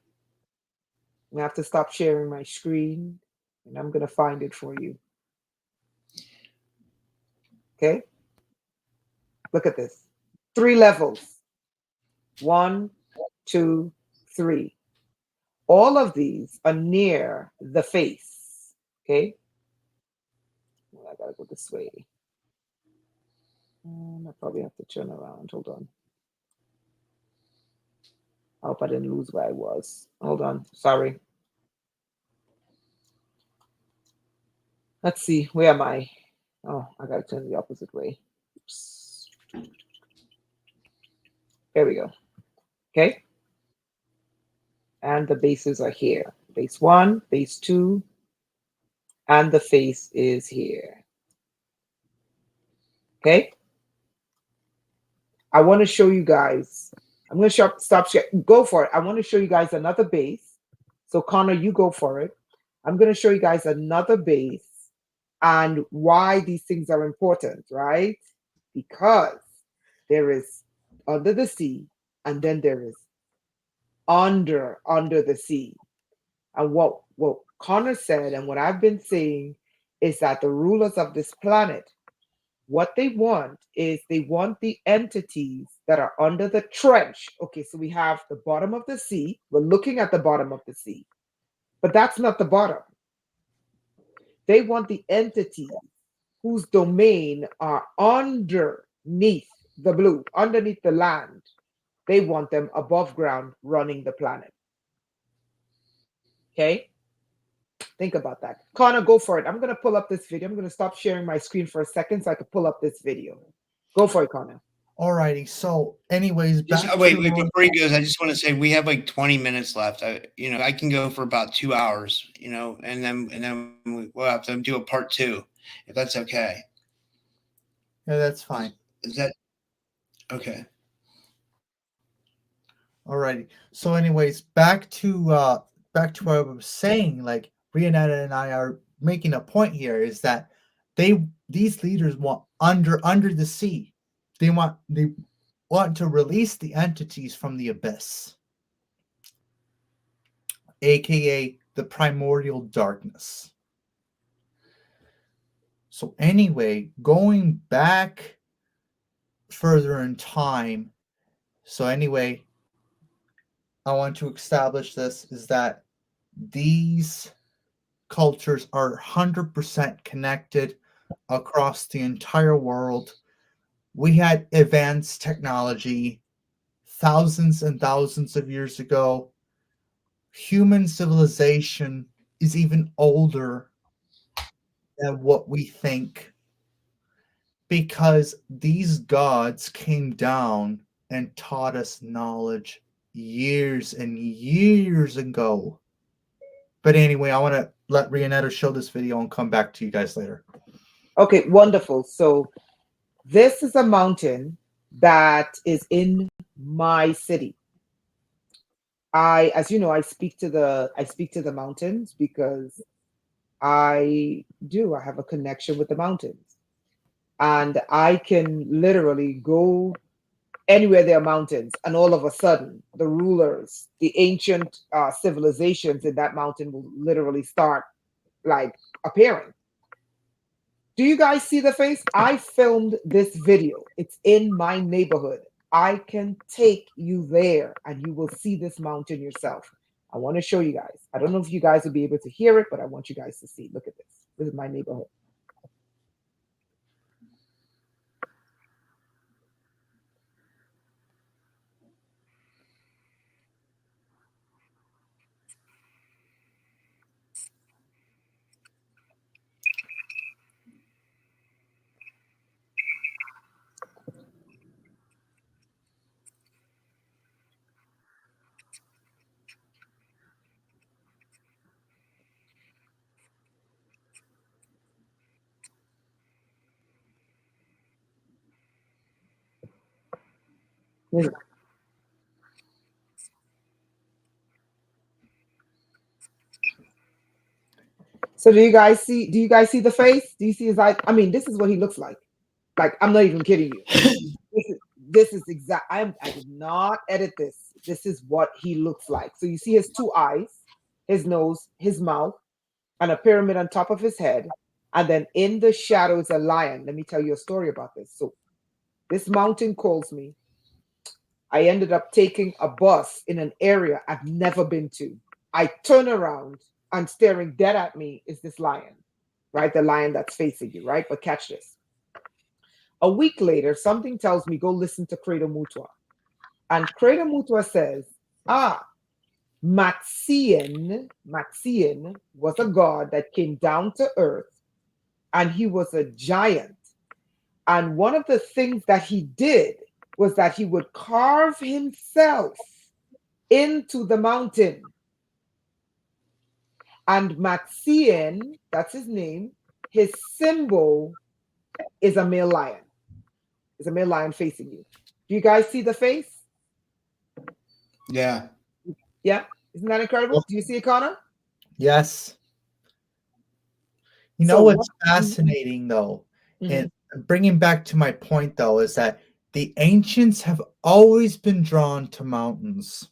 I have to stop sharing my screen and I'm going to find it for you. Okay? Look at this. 3 levels. 1, 2, 3. All of these are near the face. Okay? I gotta go this way. I probably have to turn around. Hold on. I hope I didn't lose where I was. Hold on. Sorry. Let's see. Where am I? Oh, I gotta turn the opposite way. Oops. There we go. Okay. And the bases are here. Base 1, base 2, and the face is here. Okay. I want to show you guys. I'm going to stop. Go for it. I want to show you guys another base. So Connor, you go for it. I'm going to show you guys another base and why these things are important, right? Because there is under the sea, and then there is under the sea. And what Connor said, and what I've been saying, is that the rulers of this planet, what they want is they want the entities that are under the trench. Okay, so we have the bottom of the sea. We're looking at the bottom of the sea, but that's not the bottom. They want the entities whose domain are underneath the blue, underneath the land. They want them above ground running the planet. Okay? Think about that. Connor, go for it. I'm going to pull up this video. I'm going to stop sharing my screen for a second so I can pull up this video. Go for it, Connor. Alrighty. So, anyways, wait, before he goes, I just want to say we have like 20 minutes left. I can go for about 2 hours, and then we'll have to do a part 2, if that's okay. Yeah, that's fine. Is that okay? Alrighty. So, anyways, back to what I was saying. Like Rainetta and I are making a point here is that these leaders want under the sea. They want to release the entities from the abyss, aka the primordial darkness. So anyway, going back further in time. So anyway, I want to establish this is that these cultures are 100% connected across the entire world. We had advanced technology thousands and thousands of years ago. Human civilization is even older than what we think because these gods came down and taught us knowledge years and years ago. But anyway, I want to let Rainetta show this video and come back to you guys later. Okay, wonderful. So this is a mountain that is in my city. As you know, I speak to the mountains because I have a connection with the mountains. And I can literally go anywhere there are mountains, and all of a sudden, the rulers, the ancient civilizations in that mountain will literally start like appearing. Do you guys see the face? I filmed this video. It's in my neighborhood. I can take you there and you will see this mountain yourself. I want to show you guys. I don't know if you guys will be able to hear it, but I want you guys to see. Look at this. This is my neighborhood. So do you guys see? Do you guys see the face? Do you see his eyes? I mean, this is what he looks like. Like, I'm not even kidding you. This is exact. I did not edit this. This is what he looks like. So you see his two eyes, his nose, his mouth, and a pyramid on top of his head. And then in the shadow is a lion. Let me tell you a story about this. So this mountain calls me. I ended up taking a bus in an area I've never been to. I turn around and staring dead at me is this lion, right? The lion that's facing you, right? But catch this. A week later, something tells me go listen to Credo Mutwa. And Credo Mutwa says, Maxian was a god that came down to earth, and he was a giant. And one of the things that he did was that he would carve himself into the mountain. And Maxian, that's his name, his symbol is a male lion. It's a male lion facing you. Do you guys see the face? Yeah. Yeah. Isn't that incredible? Do you see it, Connor? Yes. You know So what's fascinating, though, and bringing back to my point, though, is that the ancients have always been drawn to mountains.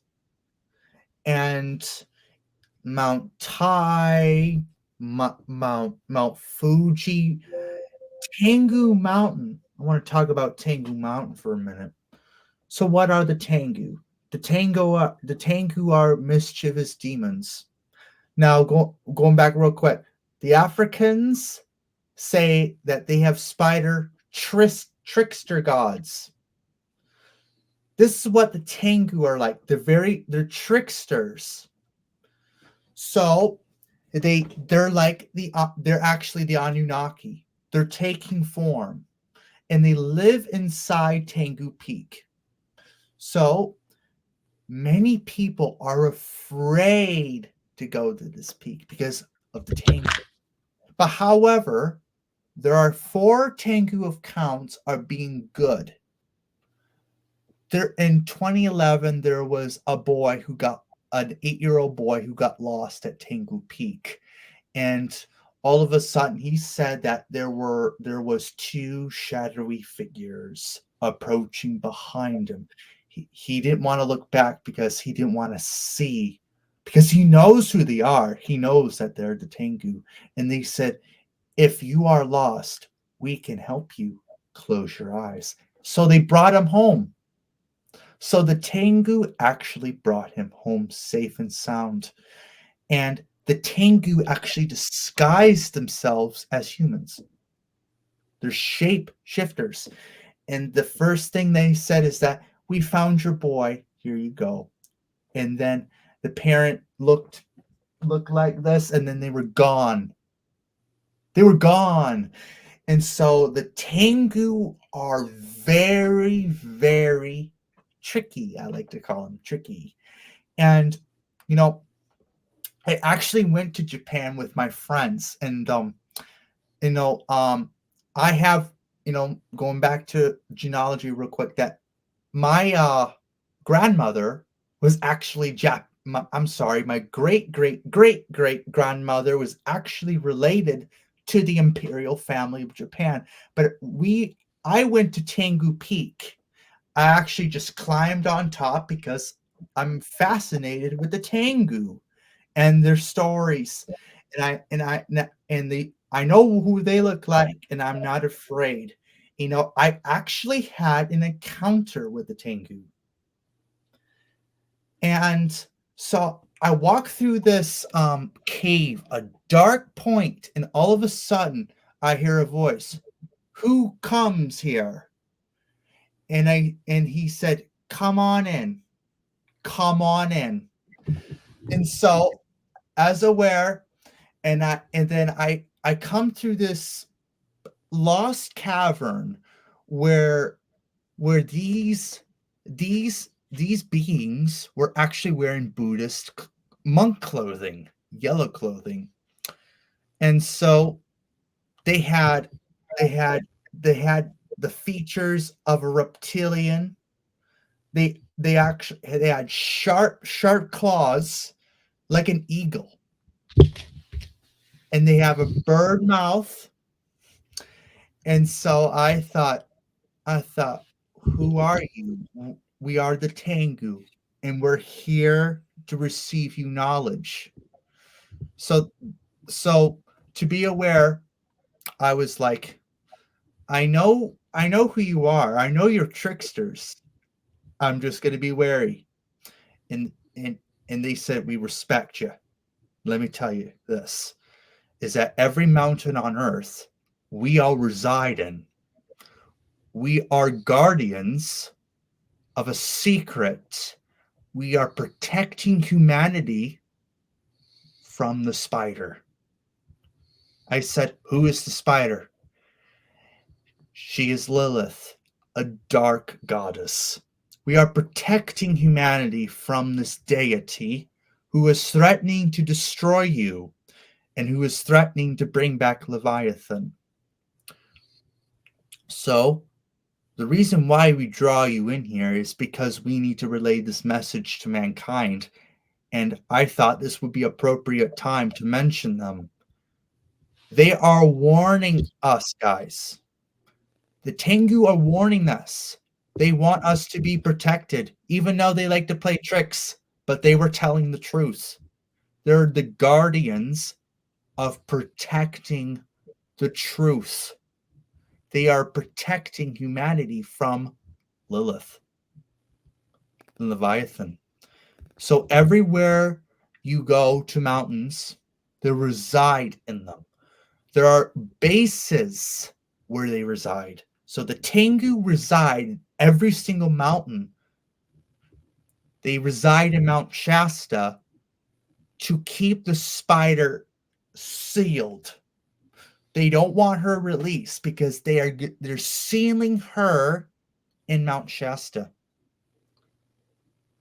And Mount Tai, Mount Fuji, Tengu Mountain. I want to talk about Tengu Mountain for a minute. So what are the Tengu? The Tengu are mischievous demons. Now, going back real quick, the Africans say that they have spider trickster gods. This is what the Tengu are like. They're tricksters. So they're actually the Anunnaki. They're taking form, and they live inside Tengu Peak. So many people are afraid to go to this peak because of the Tengu. But however, there are 4 Tengu accounts are being good. There in 2011, there was an 8-year-old boy who got lost at Tengu Peak, and all of a sudden he said that there was 2 shadowy figures approaching behind him. He didn't want to look back because he didn't want to see, because he knows who they are. He knows that they're the Tengu, and they said, if you are lost, we can help you. Close your eyes. So they brought him home. So the Tengu actually brought him home safe and sound. And the Tengu actually disguised themselves as humans. They're shape shifters. And the first thing they said is that, we found your boy, here you go. And then the parent looked like this, and then they were gone. They were gone. And so the Tengu are very, very tricky. I like to call them tricky. And, I actually went to Japan with my friends, and, I have, going back to genealogy real quick, that my grandmother was actually my great grandmother was actually related to the imperial family of Japan. But I went to Tengu Peak. I actually just climbed on top because I'm fascinated with the Tengu and their stories. I know who they look like, and I'm not afraid. I actually had an encounter with the Tengu. And so I walk through this cave, a dark point, and all of a sudden I hear a voice. Who comes here? And he said, come on in. Come on in. And so as aware, and then I come through this lost cavern where these beings were actually wearing Buddhist monk clothing, yellow clothing. And so they had the features of a reptilian. They had sharp claws like an eagle. and they have a bird mouth. And so I thought, who are you? We are the Tengu, and we're here to receive you knowledge. So to be aware, I was like, I know who you are. I know you're tricksters. I'm just going to be wary. And they said, we respect you. Let me tell you this, is that every mountain on earth we all reside in, we are guardians of a secret. We are protecting humanity from the spider. I said, who is the spider? She is Lilith, a dark goddess. We are protecting humanity from this deity who is threatening to destroy you and who is threatening to bring back Leviathan. So, the reason why we draw you in here is because we need to relay this message to mankind. And I thought this would be appropriate time to mention them. They are warning us, guys. The Tengu are warning us. They want us to be protected, even though they like to play tricks, but they were telling the truth. They're the guardians of protecting the truth. They are protecting humanity from Lilith, the Leviathan. So everywhere you go to mountains, they reside in them. There are bases where they reside. So the Tengu reside in every single mountain. They reside in Mount Shasta to keep the spider sealed. They don't want her released because they're sealing her in Mount Shasta.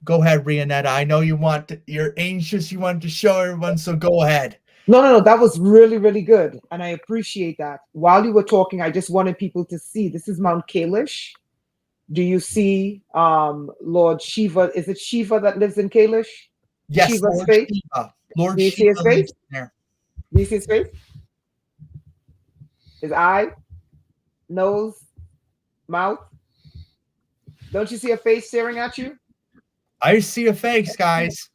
Go ahead, Rainetta. I know you're anxious. You want to show everyone, so go ahead. No. That was really, really good. And I appreciate that. While you were talking, I just wanted people to see this is Mount Kailash. Do you see Lord Shiva? Is it Shiva that lives in Kailash? Yes, Shiva's Lord face? Shiva. Lord Do you see Shiva his face? lives there. Do you see his face? His eye, nose, mouth. Don't you see a face staring at you? I see a face, guys.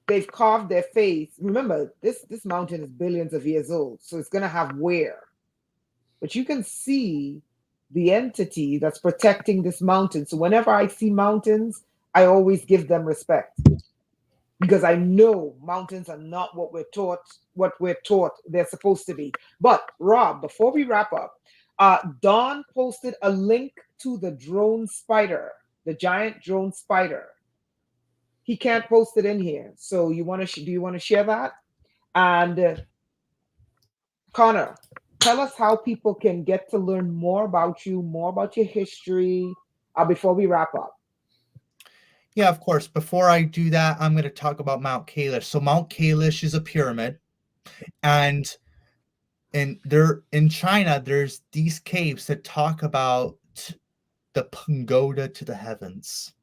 They've carved their face. Remember, this mountain is billions of years old, so it's gonna have wear. But you can see the entity that's protecting this mountain. So whenever I see mountains, I always give them respect because I know mountains are not what we're taught they're supposed to be. But Rob, before we wrap up, Don posted a link to the drone spider, the giant drone spider. He can't post it in here, so do you want to share that? And Connor, tell us how people can get to learn more about you, more about your history, before we wrap up. Yeah, of course. Before I do that, I'm going to talk about Mount Kailash. So Mount Kailash is a pyramid, and there in China, there's these caves that talk about the pagoda to the heavens.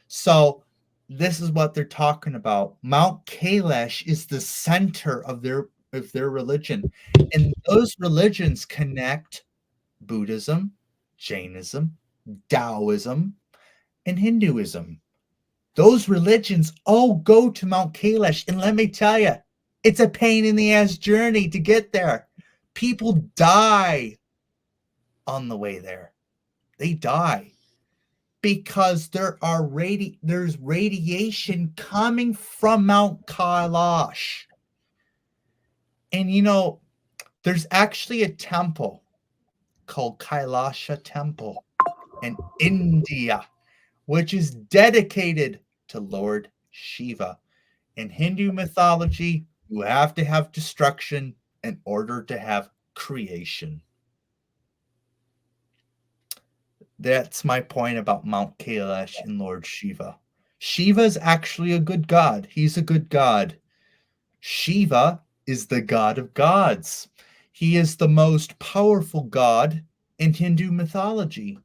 So this is what they're talking about. Mount Kailash is the center of their religion, and those religions connect Buddhism, Jainism, Taoism, and Hinduism. Those religions all go to Mount Kailash, and let me tell you, it's a pain in the ass journey to get there. People die on the way there. They die because there's radiation coming from Mount Kailash. And there's actually a temple called Kailasha Temple in India, which is dedicated to Lord Shiva. In Hindu mythology, you have to have destruction in order to have creation. That's my point about Mount Kailash and Lord Shiva. Shiva is actually a good god. He's a good god. Shiva is the god of gods. He is the most powerful god in Hindu mythology.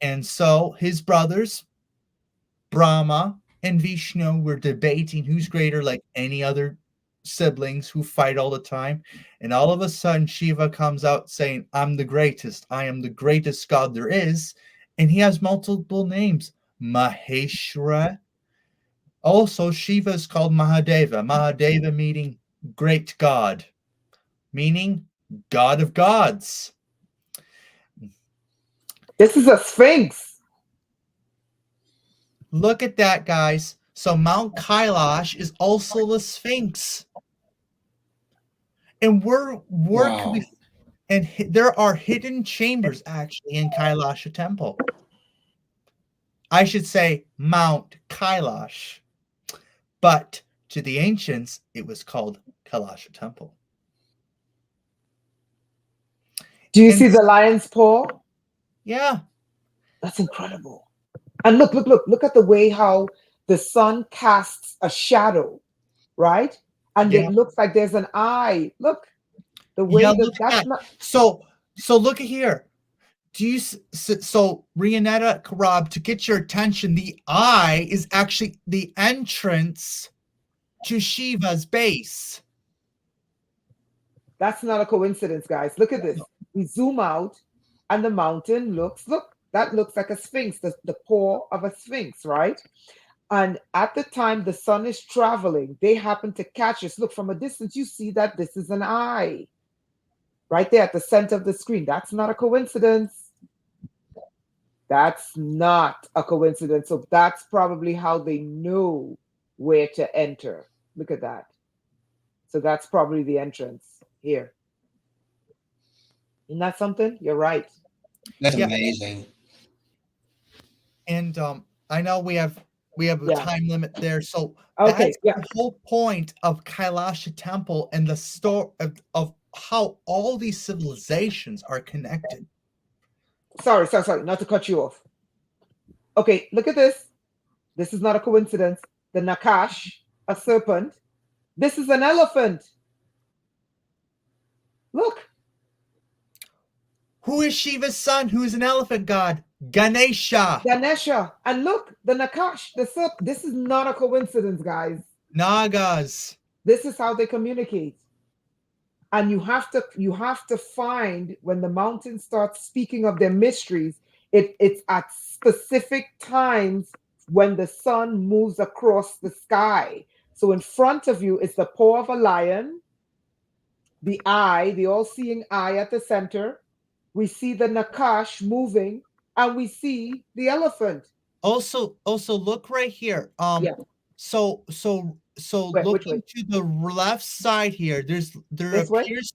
And so his brothers, Brahma, and Vishnu were debating who's greater, like any other siblings who fight all the time. And all of a sudden, Shiva comes out saying, I'm the greatest. I am the greatest god there is. And he has multiple names. Maheshwara. Also, Shiva is called Mahadeva. Mahadeva meaning great god, meaning god of gods. This is a sphinx. Look at that, guys. So Mount Kailash is also the Sphinx. And Wow. there are hidden chambers actually in Kailasha Temple. I should say Mount Kailash. But to the ancients, it was called Kailasha Temple. Do you And- see the lion's paw? Yeah. That's incredible. And look at the way how the sun casts a shadow, right? And Yeah. it looks like there's an eye. Look, the way Yeah, that look at that's that. not. So look at here. So Rainetta Karab, to get your attention, the eye is actually the entrance to Shiva's base. That's not a coincidence, guys. Look at this. We zoom out, and the mountain look, that looks like a sphinx, the paw of a sphinx, right? And at the time the sun is traveling, they happen to catch us. Look, from a distance, you see that this is an eye right there at the center of the screen. That's not a coincidence. That's not a coincidence. So that's probably how they know where to enter. Look at that. So that's probably the entrance here. Isn't that something? You're right. That's Yeah. amazing. And I know we have a Yeah. time limit there. So Okay, that's yeah. the whole point of Kailasha Temple and the story of how all these civilizations are connected. Sorry, not to cut you off. Okay, look at this. This is not a coincidence. The Nakash, a serpent. This is an elephant. Look. Who is Shiva's son? Who is an elephant god? Ganesha. Ganesha. And look, the Nakash, the serpent. This is not a coincidence, guys. Nagas. This is how they communicate. And you have to find when the mountain starts speaking of their mysteries, it's at specific times when the sun moves across the sky. So in front of you is the paw of a lion, the eye, the all-seeing eye at the center. We see the Nakash moving, and we see the elephant. Also look right here. Yeah. So Wait, which looking way? to the left side here, there This way? appears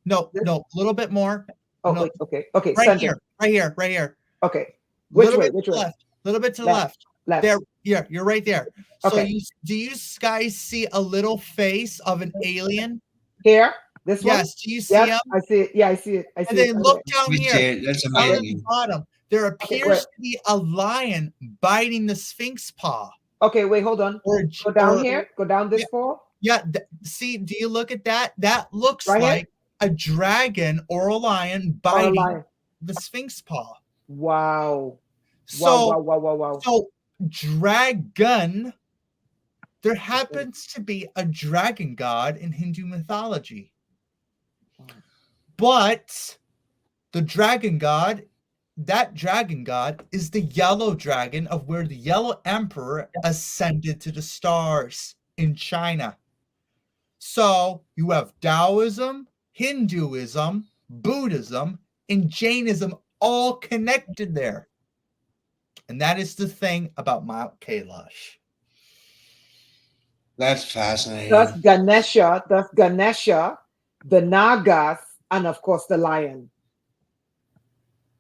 no, This? a little bit more. Oh, No. wait, okay. Right Center. here, right here. Okay. Which Little way? bit Which to way? left. Little bit to the Left. left. There, yeah, you're right there. So Okay. do you guys see a little face of an alien? Here? This one? Yes, do you see Yes, him? I see it. Yeah, I see it. I see And it. then Okay. look down We here. see it. That's Down at the amazing. bottom. There appears to be a lion biting the Sphinx paw. Okay, wait, hold on. Or Go down here. Go down this far. Yeah, see, do you look at that? That looks Right here? like a dragon or a lion Or a biting lion. the Sphinx paw. Wow. So, Wow. so dragon, there happens to be a dragon god in Hindu mythology. But the dragon god, that dragon god is the yellow dragon of where the yellow emperor ascended to the stars in China. So you have Taoism, Hinduism, Buddhism, and Jainism all connected there. And that is the thing about Mount Kailash. That's fascinating. That's Ganesha, the Nagas, and of course the lion.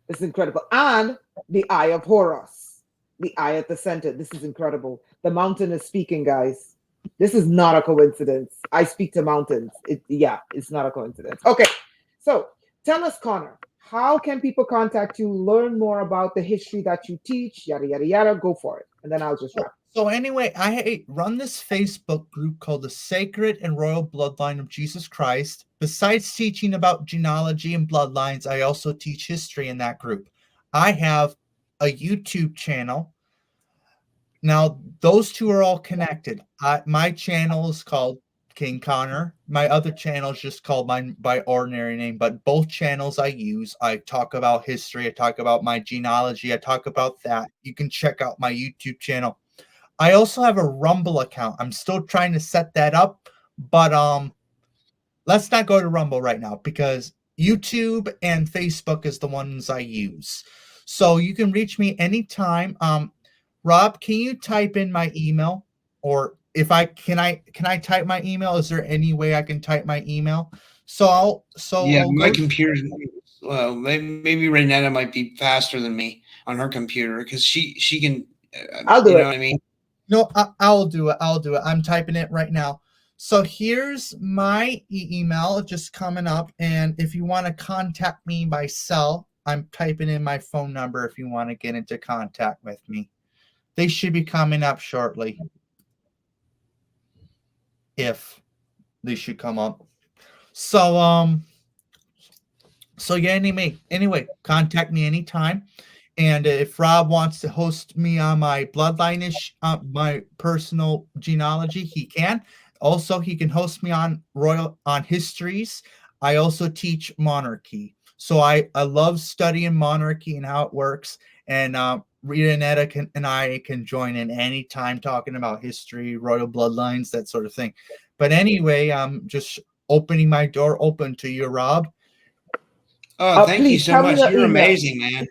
It's incredible. And the Eye of Horus, the eye at the center. This is incredible. The mountain is speaking, guys. This is not a coincidence. I speak to mountains. It's not a coincidence. Okay, so tell us, Conor, how can people contact you, learn more about the history that you teach, yada, yada, yada? Go for it. And then I'll just wrap. So anyway, I run this Facebook group called the Sacred and Royal Bloodline of Jesus Christ. Besides teaching about genealogy and bloodlines, I also teach history in that group. I have a YouTube channel Now, those two are all connected. My channel is called King Connor. My other channel is just called by ordinary name, but both channels I use. I talk about history. I talk about my genealogy. I talk about that. You can check out my YouTube channel. I also have a Rumble account. I'm still trying to set that up, but let's not go to Rumble right now because YouTube and Facebook is the ones I use. So you can reach me anytime. Rob, can you type in my email? Or if I type my email? Is there any way I can type my email? My computer. Well, maybe Rainetta might be faster than me on her computer because she can. I'll do it. You know what I mean? No, I'll do it. I'm typing it right now. So here's my email just coming up. And if you want to contact me by cell, I'm typing in my phone number if you want to get into contact with me. They should be coming up shortly. If they should come up. So yeah, anyway, contact me anytime. And if Rob wants to host me on my bloodline-ish, my personal genealogy, he can. Also, he can host me on histories. I also teach monarchy. So I love studying monarchy and how it works. And Rainetta and I can join in anytime talking about history, royal bloodlines, that sort of thing. But anyway, I'm just opening my door open to you, Rob. Oh, thank you so much. You're amazing, man.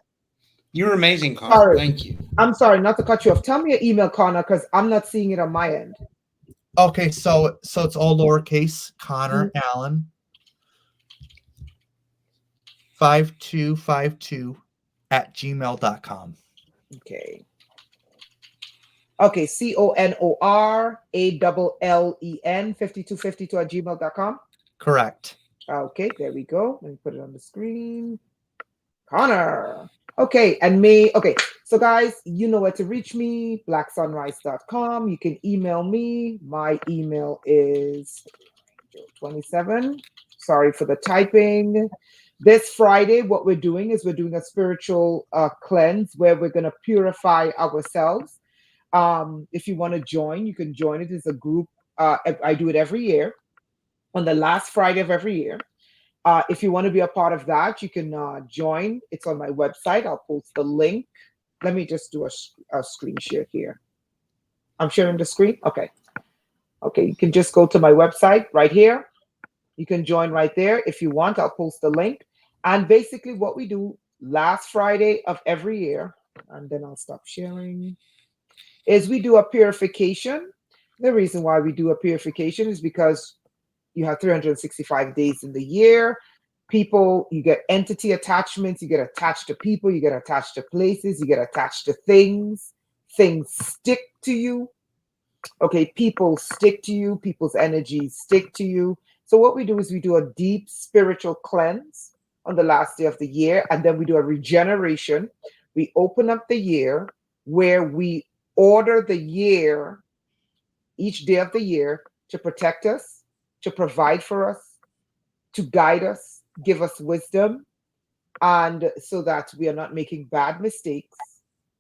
You're amazing, Connor. Sorry. Thank you. I'm sorry not to cut you off. Tell me your email, Connor, because I'm not seeing it on my end. Okay, so it's all lowercase. Conor Allen 5252 at gmail.com. Okay. Okay, CONORALLEN 5252 at gmail.com. Correct. Okay, there we go. Let me put it on the screen. Connor. Okay, okay. So guys, you know where to reach me, blacksunrise.com. You can email me. My email is 27. Sorry for the typing. This Friday, what we're doing is we're doing a spiritual cleanse where we're going to purify ourselves. If you want to join, you can join it as a group. I do it every year on the last Friday of every year. If you want to be a part of that, you can join. It's on my website. I'll post the link. Let me just do a screen share here. I'm sharing the screen. Okay. Okay. You can just go to my website right here. You can join right there. If you want, I'll post the link. And basically what we do last Friday of every year, and then I'll stop sharing, is we do a purification. The reason why we do a purification is because you have 365 days in the year. People, you get entity attachments, you get attached to people, you get attached to places, you get attached to things. Things stick to you. Okay, people stick to you, people's energies stick to you. So what we do is we do a deep spiritual cleanse on the last day of the year, and then we do a regeneration. We open up the year where we order the year, each day of the year, to protect us, to provide for us, to guide us, give us wisdom, and so that we are not making bad mistakes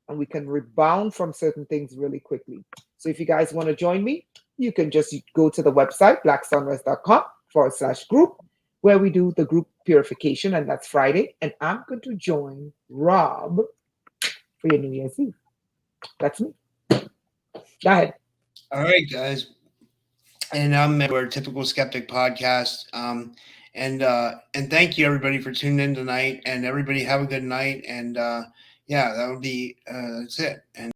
and we can rebound from certain things really quickly. So if you guys want to join me, you can just go to the website, blacksunrise.com/group, where we do the group purification, and that's Friday. And I'm going to join Rob for your New Year's Eve. That's me. Go ahead. All right, guys. And we're a Typical Skeptic podcast. And thank you everybody for tuning in tonight. And everybody have a good night. And yeah, that would be that's it. And